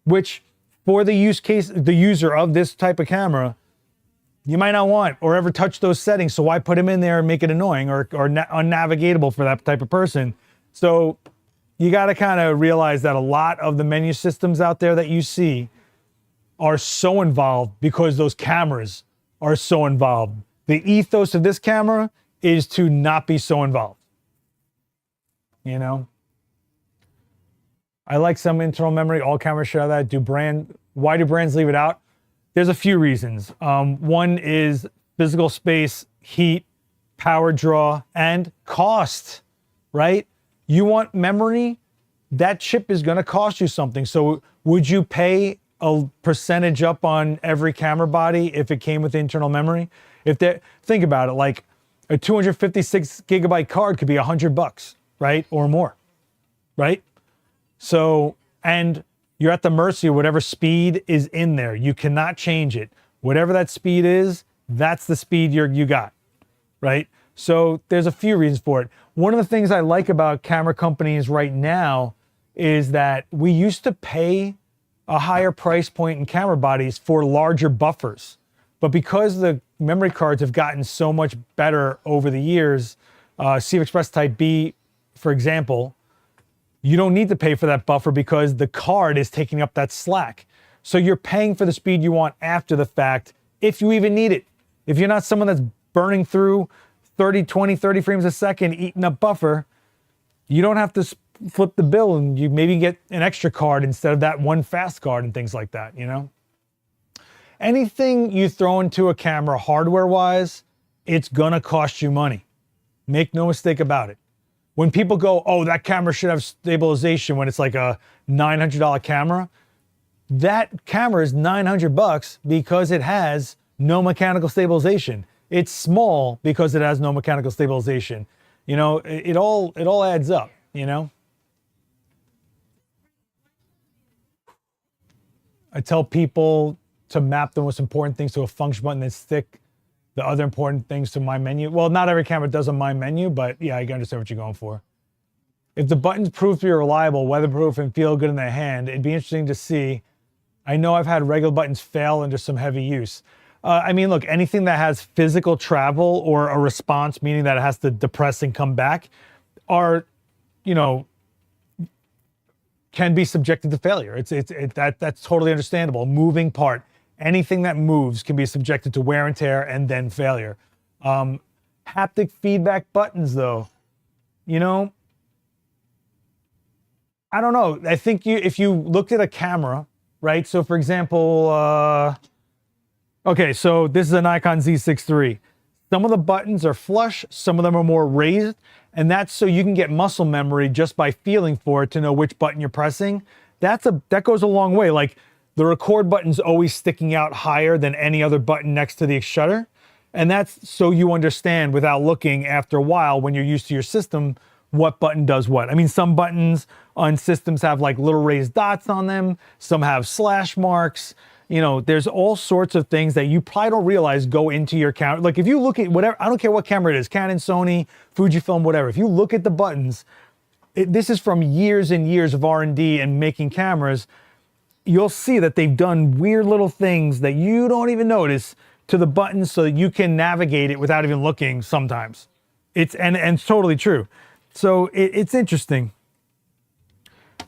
which for the use case, the user of this type of camera, you might not want or ever touch those settings. So why put them in there and make it annoying or unnavigatable for that type of person? So you got to kind of realize that a lot of the menu systems out there that you see are so involved because those cameras are so involved. The ethos of this camera is to not be so involved. You know? I like some internal memory. All cameras should have that. Why do brands leave it out? There's a few reasons. One is physical space, heat, power draw, and cost, right? You want memory, that chip is going to cost you something. So would you pay a percentage up on every camera body if it came with internal memory? Think about it, like a 256 gigabyte card could be $100, right? Or more, right? So, and you're at the mercy of whatever speed is in there. You cannot change it. Whatever that speed is, that's the speed you got, right? So there's a few reasons for it. One of the things I like about camera companies right now is that we used to pay a higher price point in camera bodies for larger buffers. But because the memory cards have gotten so much better over the years, CF Express Type B, for example, you don't need to pay for that buffer because the card is taking up that slack. So you're paying for the speed you want after the fact, if you even need it. If you're not someone that's burning through 30 frames a second, eating up buffer, you don't have to flip the bill and you maybe get an extra card instead of that one fast card and things like that, you know? Anything you throw into a camera hardware-wise, it's gonna cost you money. Make no mistake about it. When people go, oh, that camera should have stabilization when it's like a $900 camera, that camera is $900 because it has no mechanical stabilization. It's small because it has no mechanical stabilization. You know, it all adds up, you know? I tell people to map the most important things to a function button and stick the other important things to my menu. Well, not every camera does a my menu, but yeah, I understand what you're going for. If the buttons prove to be reliable, weatherproof, and feel good in the hand, it'd be interesting to see. I know I've had regular buttons fail under some heavy use. I mean, look, anything that has physical travel or a response, meaning that it has to depress and come back, are, you know, can be subjected to failure. That's totally understandable. Moving part. Anything that moves can be subjected to wear and tear and then failure. Haptic feedback buttons, though, you know, I don't know. I think if you looked at a camera, right? So, for example, okay, so this is a Nikon Z6 III. Some of the buttons are flush, some of them are more raised, and that's so you can get muscle memory just by feeling for it to know which button you're pressing. That goes a long way. Like, the record button's always sticking out higher than any other button next to the shutter. And that's so you understand without looking after a while when you're used to your system, what button does what. I mean, some buttons on systems have like little raised dots on them. Some have slash marks. You know, there's all sorts of things that you probably don't realize go into your camera. Like if you look at whatever, I don't care what camera it is, Canon, Sony, Fujifilm, whatever. If you look at the buttons, this is from years and years of R&D and making cameras. You'll see that they've done weird little things that you don't even notice to the buttons so that you can navigate it without even looking sometimes. And it's totally true. So it's interesting.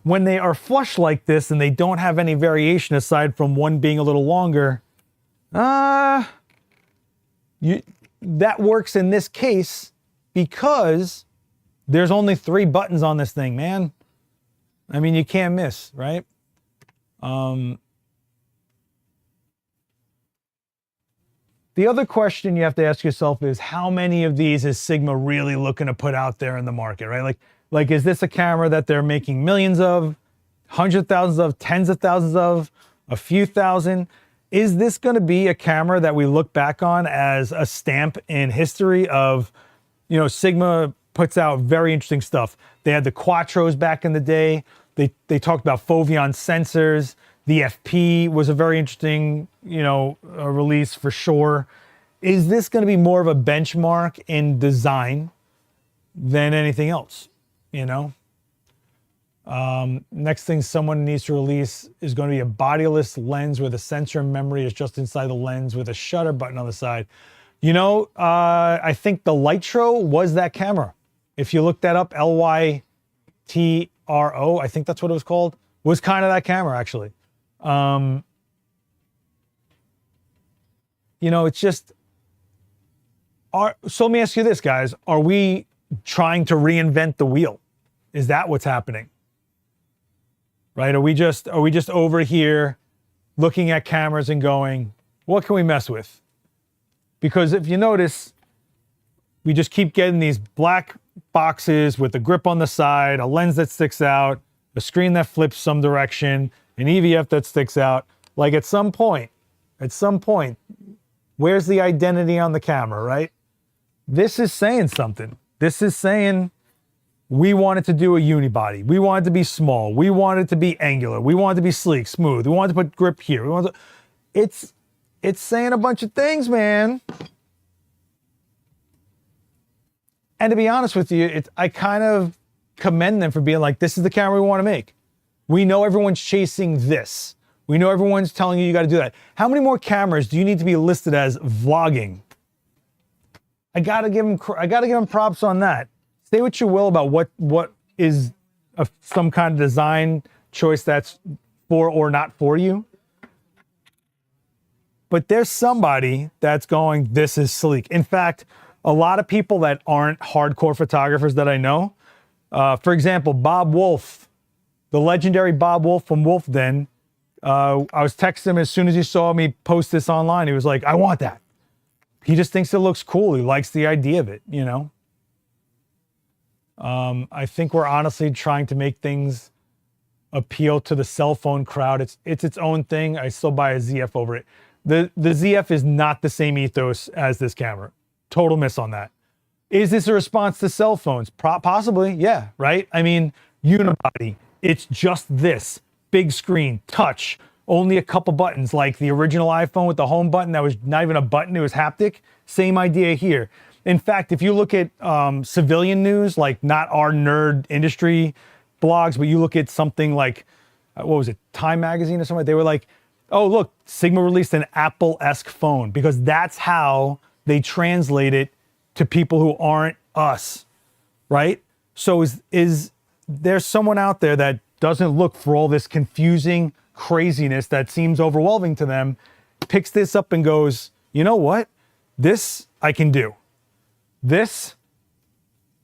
When they are flush like this and they don't have any variation aside from one being a little longer, that works in this case because there's only 3 buttons on this thing, man. I mean, you can't miss, right? The other question you have to ask yourself is, how many of these is Sigma really looking to put out there in the market, right? Like, is this a camera that they're making millions of, hundreds of thousands of, tens of thousands of, a few thousand? Is this going to be a camera that we look back on as a stamp in history of, you know, Sigma puts out very interesting stuff. They had the Quattros back in the day. They talked about Foveon sensors. The FP was a very interesting, you know, release for sure. Is this going to be more of a benchmark in design than anything else, you know? Next thing someone needs to release is going to be a bodiless lens where the sensor memory is just inside the lens with a shutter button on the side. You know, I think the Lytro was that camera. If you look that up, Lytro, I think that's what it was called, was kind of that camera, actually. You know, it's just, so let me ask you this, guys. Are we trying to reinvent the wheel? Is that what's happening? Right? Are we just over here looking at cameras and going, what can we mess with? Because if you notice, we just keep getting these black boxes with a grip on the side, a lens that sticks out, a screen that flips some direction, an EVF that sticks out. Like at some point, where's the identity on the camera, right? This is saying something. This is saying we wanted to do a unibody. We wanted to be small. We wanted to be angular. We wanted to be sleek, smooth. We wanted to put grip here. We wanted to, it's saying a bunch of things, man. And to be honest with you, I kind of commend them for being like, this is the camera we want to make. We know everyone's chasing this. We know everyone's telling you got to do that. How many more cameras do you need to be listed as vlogging? I gotta give them props on that. Say what you will about what is some kind of design choice that's for or not for you. But there's somebody that's going, this is sleek. In fact, a lot of people that aren't hardcore photographers that I know, for example, Bob Wolf, the legendary Bob Wolf from Wolf Den, I was texting him as soon as he saw me post this online. He was like, I want that. He just thinks it looks cool. He likes the idea of it, you know? I think we're honestly trying to make things appeal to the cell phone crowd. It's its own thing. I still buy a ZF over it. The ZF is not the same ethos as this camera. Total miss on that. Is this a response to cell phones? Possibly, yeah, right? I mean, unibody, it's just this. Big screen, touch, only a couple buttons, like the original iPhone with the home button that was not even a button, it was haptic. Same idea here. In fact, if you look at civilian news, like not our nerd industry blogs, but you look at something like, what was it, Time Magazine or something, they were like, oh, look, Sigma released an Apple-esque phone, because that's how they translate it to people who aren't us, right? So is there someone out there that doesn't look for all this confusing craziness that seems overwhelming to them, picks this up and goes, you know what? This I can do. This,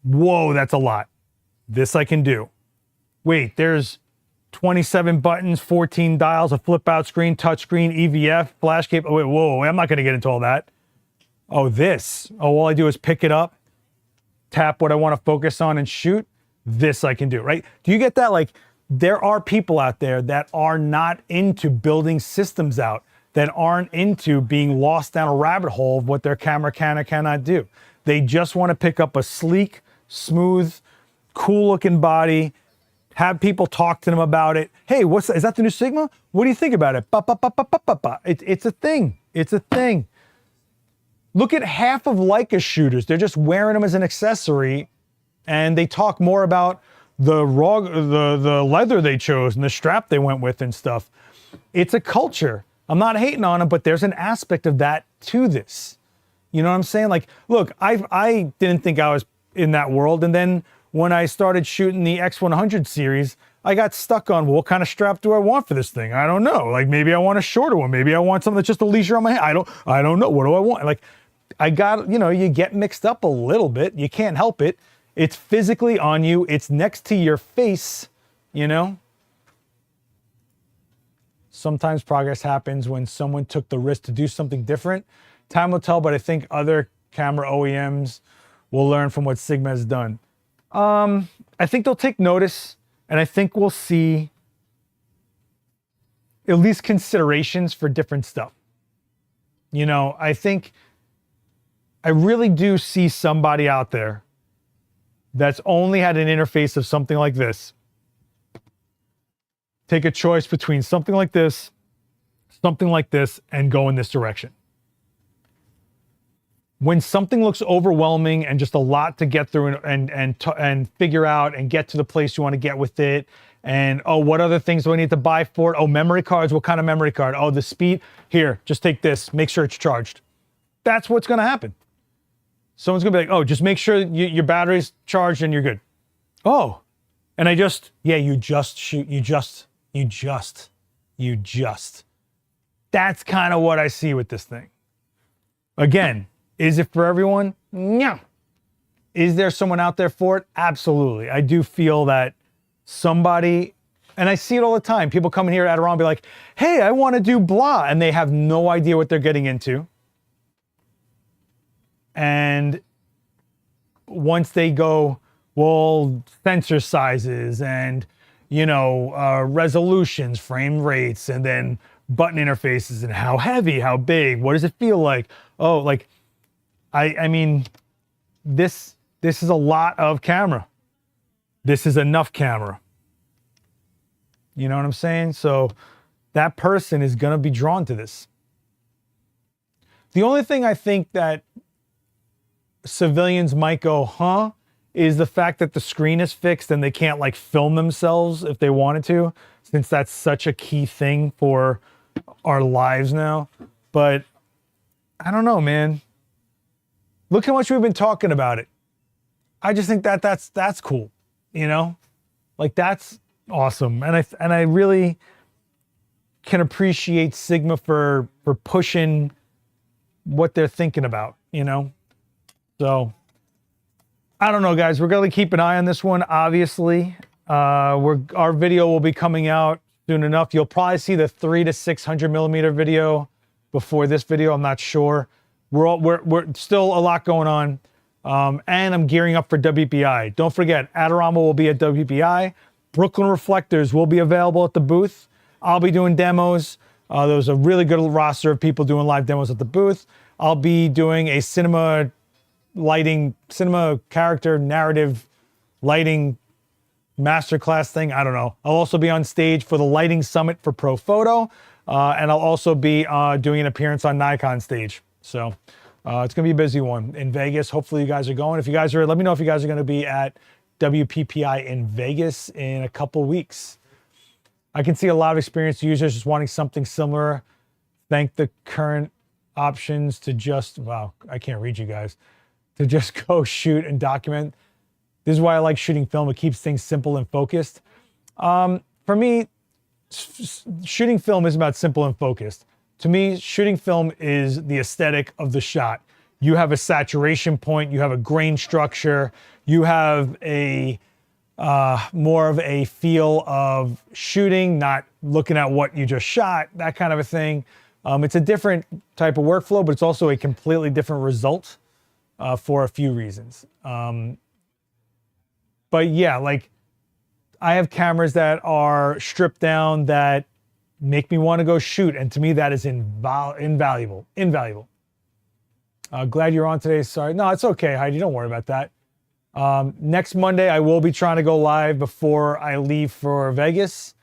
whoa, that's a lot. This I can do. Wait, there's 27 buttons, 14 dials, a flip out screen, touch screen, EVF, flash cable. Oh, wait, whoa, I'm not going to get into all that. Oh, this. Oh, all I do is pick it up, tap what I want to focus on and shoot. This I can do, right? Do you get that? Like, there are people out there that are not into building systems out, that aren't into being lost down a rabbit hole of what their camera can or cannot do. They just want to pick up a sleek, smooth, cool looking body, have people talk to them about it. Hey, is that the new Sigma? What do you think about it? It's a thing. It's a thing. Look at half of Leica shooters. They're just wearing them as an accessory, and they talk more about the leather they chose and the strap they went with and stuff. It's a culture. I'm not hating on them, but there's an aspect of that to this. You know what I'm saying? Like, look, I didn't think I was in that world, and then when I started shooting the X100 series, I got stuck on, well, what kind of strap do I want for this thing? I don't know. Like, maybe I want a shorter one. Maybe I want something that's just a leisure on my hand. I don't know. What do I want? Like, you get mixed up a little bit. You can't help it. It's physically on you. It's next to your face, you know? Sometimes progress happens when someone took the risk to do something different. Time will tell, but I think other camera OEMs will learn from what Sigma has done. I think they'll take notice, and I think we'll see at least considerations for different stuff. You know, I really do see somebody out there that's only had an interface of something like this take a choice between something like this, and go in this direction. When something looks overwhelming and just a lot to get through and figure out and get to the place you want to get with it, and oh, what other things do I need to buy for it? Oh, memory cards, what kind of memory card? Oh, the speed, here, just take this, make sure it's charged. That's what's gonna happen. Someone's gonna be like, oh, just make sure your battery's charged and you're good. Oh, and you just. That's kind of what I see with this thing. Again, is it for everyone? No. Is there someone out there for it? Absolutely. I do feel that somebody, and I see it all the time. People come in here at Adorama and be like, hey, I want to do blah, and they have no idea what they're getting into. And once they go, well, sensor sizes and, resolutions, frame rates, and then button interfaces and how heavy, how big, what does it feel like? Oh, like, I mean, this is a lot of camera. This is enough camera. You know what I'm saying? So that person is going to be drawn to this. The only thing I think that civilians might go, is the fact that the screen is fixed and they can't like film themselves if they wanted to, since that's such a key thing for our lives now. But I don't know, man. Look how much we've been talking about it. I just think that's cool, like that's awesome. And I really can appreciate Sigma for pushing what they're thinking about, So I don't know, guys. We're going to keep an eye on this one, obviously. Our video will be coming out soon enough. You'll probably see the 300 to 600 millimeter video before this video. I'm not sure. We're still a lot going on. And I'm gearing up for WPI. Don't forget, Adorama will be at WPI. Brooklyn Reflectors will be available at the booth. I'll be doing demos. There's a really good roster of people doing live demos at the booth. I'll be doing a cinema character narrative lighting masterclass thing. I don't know. I'll also be on stage for the lighting summit for Pro Photo. And I'll also be doing an appearance on Nikon stage. So it's going to be a busy one in Vegas. Hopefully you guys are going. If you guys are, let me know if you guys are going to be at WPPI in Vegas in a couple weeks. I can see a lot of experienced users just wanting something similar. Thank the current options to just, wow, I can't read you guys, to just go shoot and document. This is why I like shooting film. It keeps things simple and focused. For me, shooting film isn't about simple and focused. To me, shooting film is the aesthetic of the shot. You have a saturation point, you have a grain structure, you have a more of a feel of shooting, not looking at what you just shot, that kind of a thing. It's a different type of workflow, but it's also a completely different result for a few reasons. But yeah, like I have cameras that are stripped down that make me want to go shoot. And to me, that is invaluable. Glad you're on today. Sorry. No, it's okay, Heidi. Don't worry about that. Next Monday, I will be trying to go live before I leave for Vegas.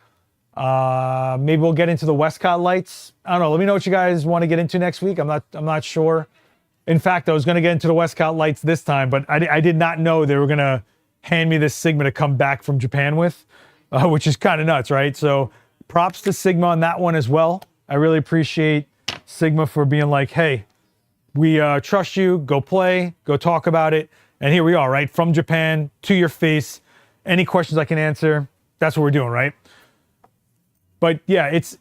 Maybe we'll get into the Westcott lights. I don't know. Let me know what you guys want to get into next week. I'm not sure. In fact, I was going to get into the Westcott lights this time, but I did not know they were going to hand me this Sigma to come back from Japan with, which is kind of nuts, right? So props to Sigma on that one as well. I really appreciate Sigma for being like, hey, we trust you, go play, go talk about it. And here we are, right? From Japan to your face. Any questions I can answer, that's what we're doing, right? But yeah, it's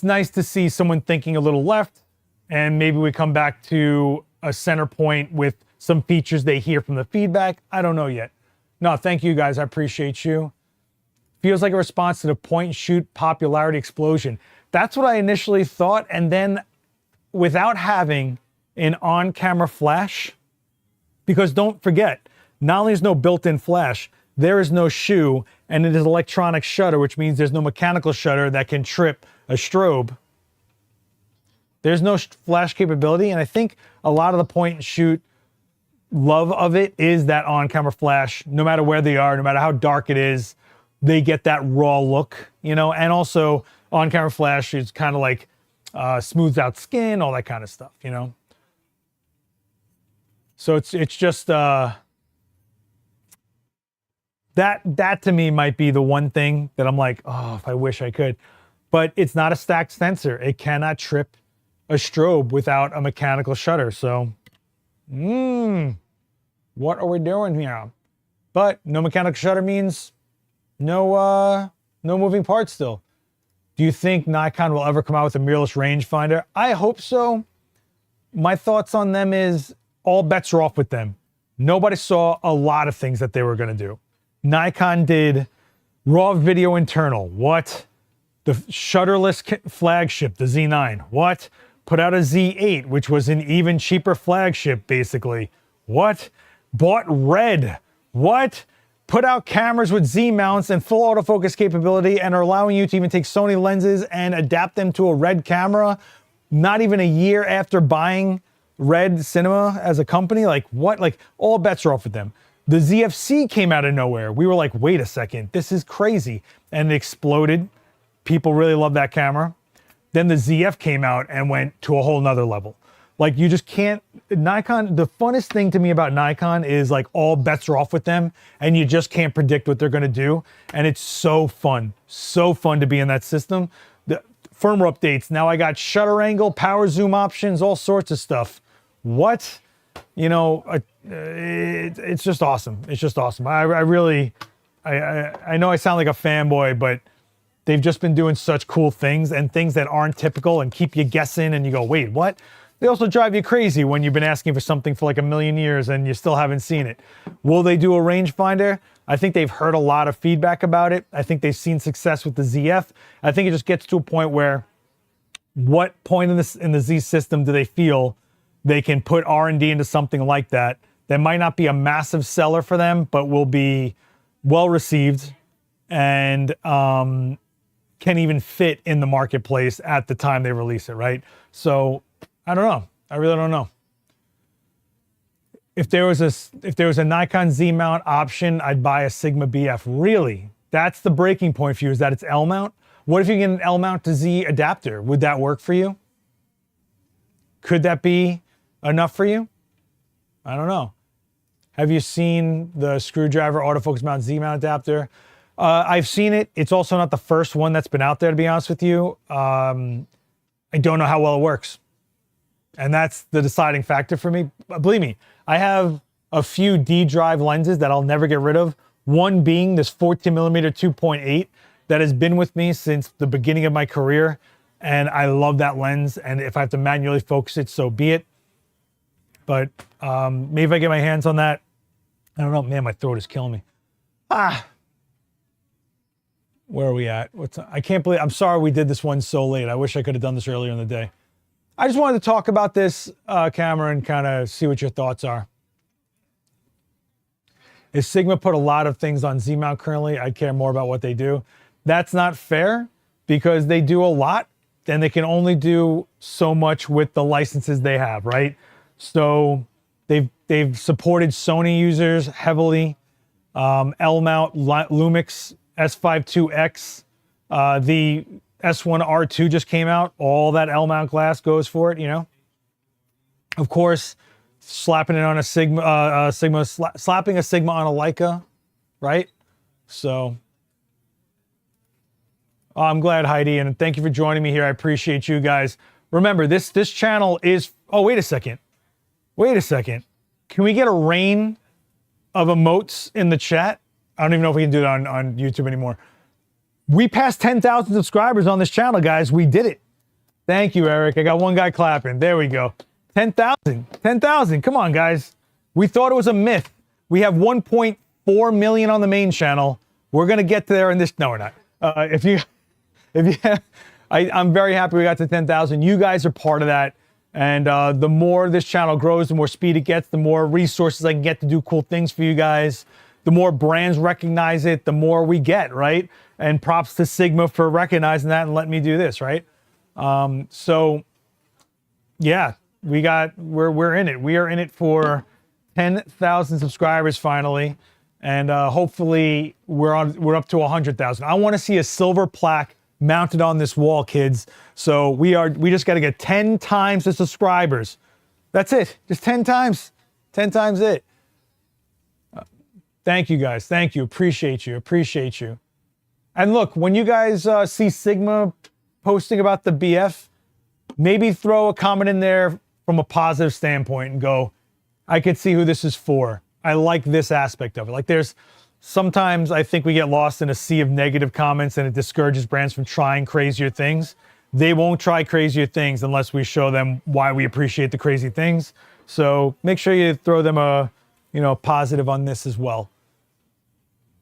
nice to see someone thinking a little left, and maybe we come back to a center point with some features they hear from the feedback. I don't know yet. No, thank you guys. I appreciate you. Feels like a response to the point and shoot popularity explosion. That's what I initially thought. And then without having an on-camera flash, because don't forget, not only is no built-in flash, there is no shoe, and it is electronic shutter, which means there's no mechanical shutter that can trip a strobe. There's no flash capability, and I think a lot of the point and shoot love of it is that on-camera flash. No matter where they are, no matter how dark it is, they get that raw look, you know, and also on-camera flash is kind of like smooths out skin, all that kind of stuff, you know. So it's just that to me might be the one thing that I'm like, oh, if I wish I could. But it's not a stacked sensor. It cannot trip a strobe without a mechanical shutter. So, what are we doing here? But no mechanical shutter means no moving parts still. Do you think Nikon will ever come out with a mirrorless rangefinder? I hope so. My thoughts on them is all bets are off with them. Nobody saw a lot of things that they were going to do. Nikon did raw video internal. What? The shutterless flagship, the Z9. What? Put out a Z8, which was an even cheaper flagship, basically. What? Bought Red. What? Put out cameras with Z mounts and full autofocus capability and are allowing you to even take Sony lenses and adapt them to a Red camera not even a year after buying Red Cinema as a company. Like what? Like all bets are off with them. The ZFC came out of nowhere. We were like, wait a second, this is crazy. And it exploded. People really love that camera. Then the ZF came out and went to a whole nother level. Like you just can't, Nikon, the funnest thing to me about Nikon is like all bets are off with them and you just can't predict what they're gonna do. And it's so fun to be in that system. The firmware updates, now I got shutter angle, power zoom options, all sorts of stuff. What? You know, it's just awesome. It's just awesome. I really know I sound like a fanboy, but they've just been doing such cool things and things that aren't typical and keep you guessing and you go, wait, what? They also drive you crazy when you've been asking for something for like a million years and you still haven't seen it. Will they do a rangefinder? I think they've heard a lot of feedback about it. I think they've seen success with the ZF. I think it just gets to a point where what point in the Z system do they feel they can put R&D into something like that might not be a massive seller for them, but will be well received and can even fit in the marketplace at the time they release it, right? So I don't know. I really don't know. If there was a Nikon Z mount option, I'd buy a Sigma BF. Really? That's the breaking point for you, is that it's L mount? What if you get an L mount to Z adapter? Would that work for you? Could that be enough for you? I don't know. Have you seen the screwdriver autofocus mount Z mount adapter? I've seen it. It's also not the first one that's been out there, to be honest with you. I don't know how well it works. And that's the deciding factor for me. Believe me, I have a few D drive lenses that I'll never get rid of. One being this 14mm 2.8 that has been with me since the beginning of my career. And I love that lens. And if I have to manually focus it, so be it. But maybe if I get my hands on that, I don't know. Man, my throat is killing me. Where are we at? I can't believe, I'm sorry we did this one so late. I wish I could have done this earlier in the day. I just wanted to talk about this camera and kind of see what your thoughts are. Is Sigma put a lot of things on Z mount currently? I'd care more about what they do. That's not fair because they do a lot and they can only do so much with the licenses they have, right? So they've supported Sony users heavily. L mount Lumix S52X, the S1R2 just came out. All that L mount glass goes for it, you know. Of course, slapping it on a Sigma, slapping a Sigma on a Leica, right? So, I'm glad, Heidi, and thank you for joining me here. I appreciate you guys. Remember, this channel is. Oh, wait a second. Wait a second. Can we get a rain of emotes in the chat? I don't even know if we can do that on YouTube anymore. We passed 10,000 subscribers on this channel, guys. We did it. Thank you, Eric. I got one guy clapping. There we go. 10,000. 10,000. Come on, guys. We thought it was a myth. We have 1.4 million on the main channel. We're going to get there in this. No, we're not. I'm very happy we got to 10,000. You guys are part of that. And the more this channel grows, the more speed it gets, the more resources I can get to do cool things for you guys. The more brands recognize it, the more we get, right? And props to Sigma for recognizing that and letting me do this, right? So yeah, we're in it. We are in it for 10,000 subscribers finally. And hopefully we're up to 100,000. I want to see a silver plaque mounted on this wall, kids. So we just got to get 10 times the subscribers. That's it. Just 10 times. 10 times it. Thank you guys. Thank you. Appreciate you. Appreciate you. And look, when you guys see Sigma posting about the BF, maybe throw a comment in there from a positive standpoint and go, I could see who this is for. I like this aspect of it. Like sometimes I think we get lost in a sea of negative comments and it discourages brands from trying crazier things. They won't try crazier things unless we show them why we appreciate the crazy things. So make sure you throw them a, positive on this as well.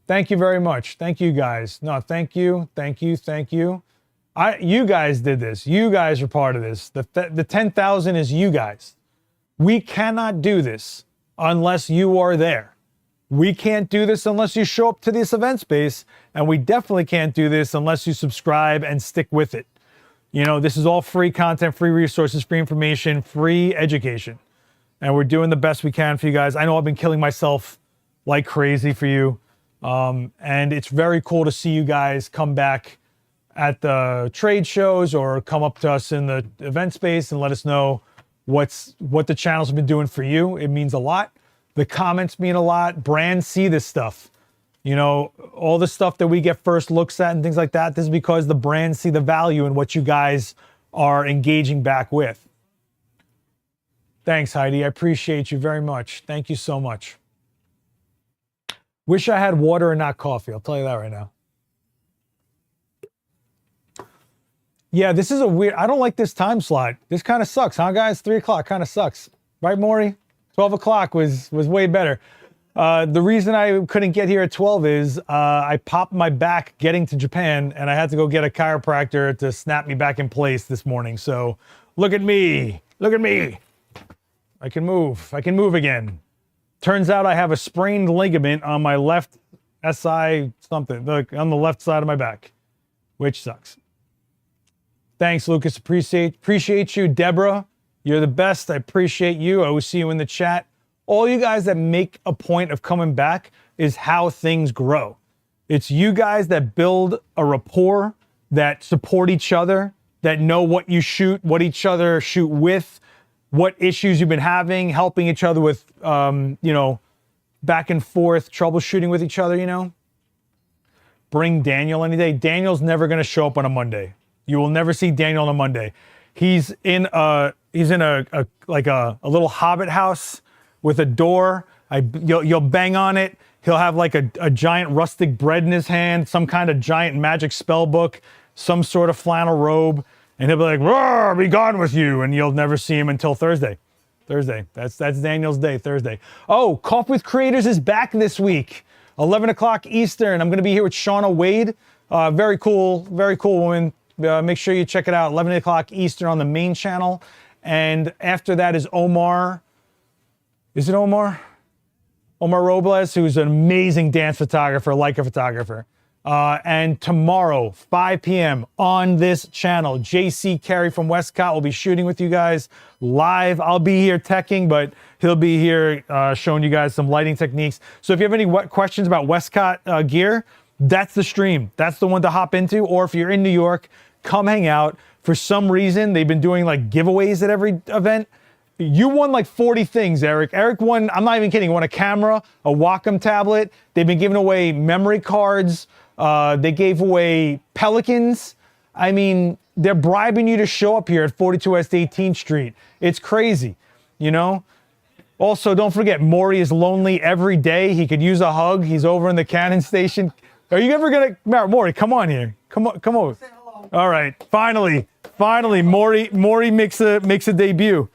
Thank you very much. Thank you guys. No, thank you. Thank you. Thank you. You guys did this. You guys are part of this. The 10,000 is you guys. We cannot do this unless you are there. We can't do this unless you show up to this event space, and we definitely can't do this unless you subscribe and stick with it. This is all free content, free resources, free information, free education. And we're doing the best we can for you guys. I know I've been killing myself like crazy for you. And it's very cool to see you guys come back at the trade shows or come up to us in the event space and let us know what the channels have been doing for you. It means a lot. The comments mean a lot. Brands see this stuff. All the stuff that we get first looks at and things like that. This is because the brands see the value in what you guys are engaging back with. Thanks, Heidi. I appreciate you very much. Thank you so much. Wish I had water and not coffee. I'll tell you that right now. Yeah, this is I don't like this time slot. This kind of sucks, huh, guys? 3 o'clock kind of sucks. Right, Maury? 12 o'clock was way better. The reason I couldn't get here at 12 is I popped my back getting to Japan, and I had to go get a chiropractor to snap me back in place this morning. So look at me. Look at me. I can move. I can move again. Turns out I have a sprained ligament on my left SI something, on the left side of my back, which sucks. Thanks, Lucas. Appreciate you. Deborah, you're the best. I appreciate you. I always see you in the chat. All you guys that make a point of coming back is how things grow. It's you guys that build a rapport, that support each other, that know what you shoot, what each other shoot with, what issues you've been having, helping each other with, back and forth, troubleshooting with each other, Bring Daniel any day. Daniel's never going to show up on a Monday. You will never see Daniel on a Monday. He's in a little hobbit house with a door. You'll bang on it. He'll have like a giant rustic bread in his hand, some kind of giant magic spell book, some sort of flannel robe. And he'll be like, "Roar, be gone with you." And you'll never see him until Thursday. That's Daniel's day, Thursday. Oh, Coffee with Creators is back this week. 11 o'clock Eastern. I'm going to be here with Shauna Wade. Very cool woman. Make sure you check it out. 11 o'clock Eastern on the main channel. And after that is Omar. Is it Omar? Omar Robles, who's an amazing dance photographer, Leica photographer. And tomorrow, 5 p.m. on this channel, JC Carey from Westcott will be shooting with you guys live. I'll be here teching, but he'll be here showing you guys some lighting techniques. So if you have any questions about Westcott gear, that's the stream. That's the one to hop into. Or if you're in New York, come hang out. For some reason, they've been doing like giveaways at every event. You won like 40 things, Eric. Eric won, I'm not even kidding, won a camera, a Wacom tablet. They've been giving away memory cards. They gave away Pelicans. I mean, they're bribing you to show up here at 42 West 18th Street. It's crazy, Also, don't forget, Maury is lonely every day. He could use a hug. He's over in the Cannon Station. Are you ever gonna, Maury, come on here. Come over. Say hello. All right, finally, Maury makes a debut.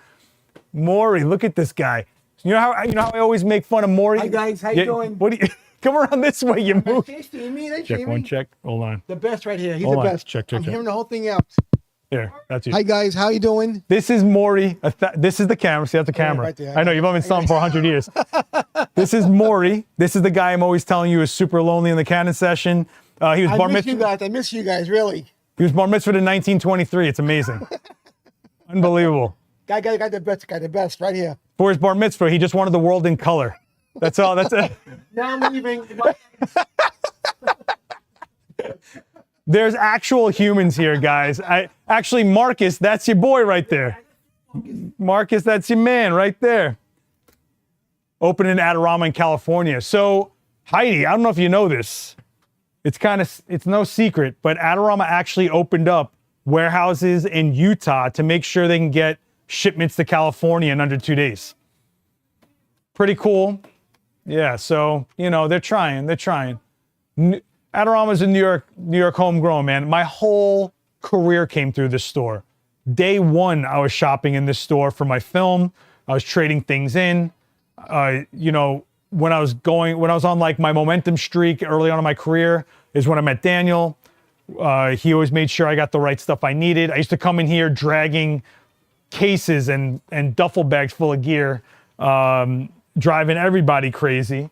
Maury, look at this guy. You know how I always make fun of Maury? Hi guys, how you doing? What do you come around this way? You move. Check One check. Hold on. The best right here. He's Hold the on. best. Check. I'm hearing the whole thing out. Here, that's you. Hi guys, how you doing? This is Maury. This is the camera. See, that's the camera. right there. I know you've only been selling for 100 years. This is Maury. This is the guy I'm always telling you is super lonely in the Canon session. He was bar mitzvah. I miss you guys, really. He was bar mitzvah in 1923. It's amazing. Unbelievable. Guy got the best right here. For his bar mitzvah, he just wanted the world in color. That's all. That's it. Now I'm leaving. There's actual humans here, guys. Actually, Marcus, that's your boy right there. Marcus, that's your man right there. Open in Adorama in California. So, Heidi, I don't know if you know this. It's no secret, but Adorama actually opened up warehouses in Utah to make sure they can get shipments to California in under 2 days. Pretty cool. Yeah, so, they're trying. Adorama's a New York homegrown, man. My whole career came through this store. Day one, I was shopping in this store for my film. I was trading things in. When I was on like my momentum streak early on in my career is when I met Daniel. He always made sure I got the right stuff I needed. I used to come in here dragging cases and duffel bags full of gear, driving everybody crazy,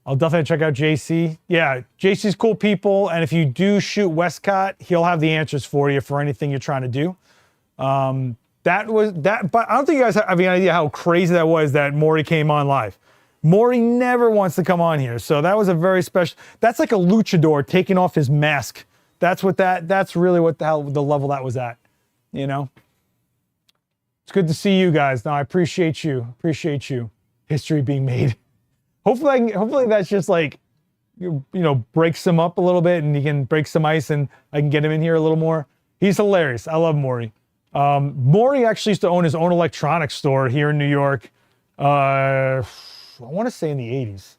I'll definitely check out JC. Yeah, JC's cool people, and if you do shoot Westcott, he'll have the answers for you for anything you're trying to do. But I don't think you guys have any idea how crazy that was that Maury came on live. Maury never wants to come on here, so that was a very special. That's like a luchador taking off his mask. That's really what the level that was at. It's good to see you guys. No, I appreciate you. History being made. Hopefully that's just like, breaks him up a little bit and he can break some ice and I can get him in here a little more. He's hilarious. I love Maury. Maury actually used to own his own electronics store here in New York. I want to say in the 80s.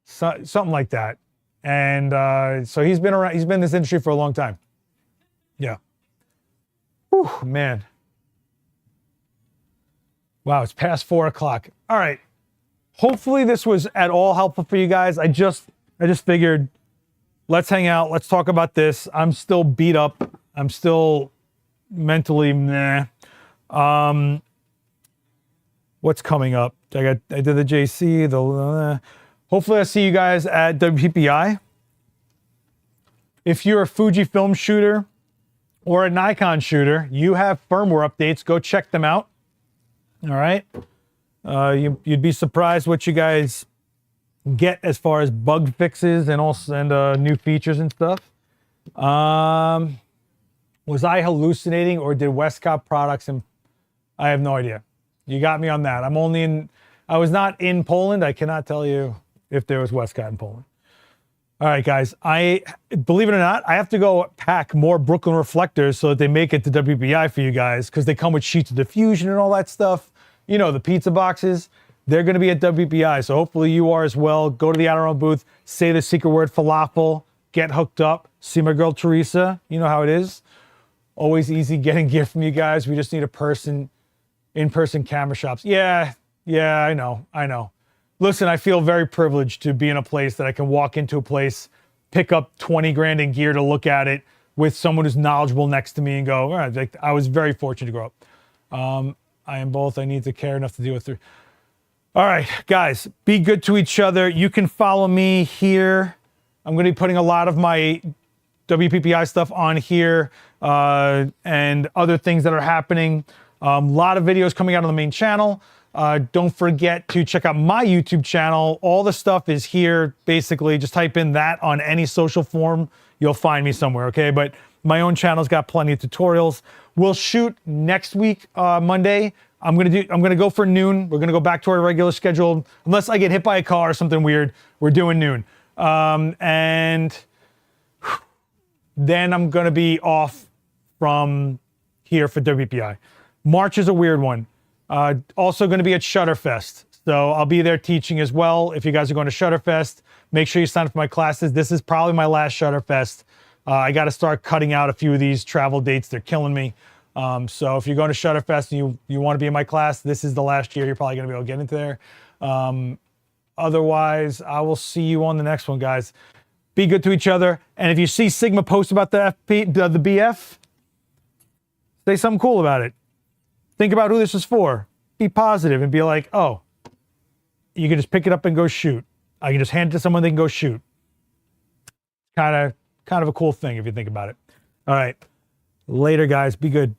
Something like that. And so he's been in this industry for a long time. Yeah. Whew, man. Wow, it's past 4 o'clock. All right. Hopefully this was at all helpful for you guys. I just figured, let's hang out. Let's talk about this. I'm still beat up. I'm still mentally meh. What's coming up? I did the JC. Hopefully I see you guys at WPPI. If you're a Fujifilm shooter or a Nikon shooter, you have firmware updates. Go check them out. All right. You'd be surprised what you guys get as far as bug fixes and new features and stuff. Was I hallucinating or did Westcott products? I have no idea. You got me on that. I was not in Poland. I cannot tell you if there was Westcott in Poland. All right, guys. Believe it or not, I have to go pack more Brooklyn reflectors so that they make it to WPI for you guys because they come with sheets of diffusion and all that stuff. The pizza boxes, they're going to be at WPI. So hopefully you are as well. Go to the Adorama booth, say the secret word falafel, get hooked up, see my girl Teresa. You know how it is. Always easy getting gear from you guys. We just need in-person camera shops. Yeah, I know. Listen, I feel very privileged to be in a place that I can walk into a place, pick up 20 grand in gear to look at it with someone who's knowledgeable next to me and go, all right, I was very fortunate to grow up. I am both. I need to care enough to deal with it. All right, guys, be good to each other. You can follow me here. I'm going to be putting a lot of my WPPI stuff on here and other things that are happening. A lot of videos coming out on the main channel. Don't forget to check out my YouTube channel. All the stuff is here. Basically, just type in that on any social form. You'll find me somewhere, okay? But my own channel's got plenty of tutorials. We'll shoot next week, Monday. I'm gonna go for noon. We're gonna go back to our regular schedule, unless I get hit by a car or something weird. We're doing noon, and then I'm gonna be off from here for WPI. March is a weird one. Also gonna be at Shutterfest, so I'll be there teaching as well. If you guys are going to Shutterfest, make sure you sign up for my classes. This is probably my last Shutterfest. I got to start cutting out a few of these travel dates. They're killing me. So if you're going to Shutterfest and you want to be in my class, this is the last year you're probably going to be able to get into there. Otherwise, I will see you on the next one, guys. Be good to each other. And if you see Sigma post about the BF, say something cool about it. Think about who this is for. Be positive and be like, oh, you can just pick it up and go shoot. I can just hand it to someone, they can go shoot. Kind of a cool thing if you think about it. All right. Later, guys. Be good.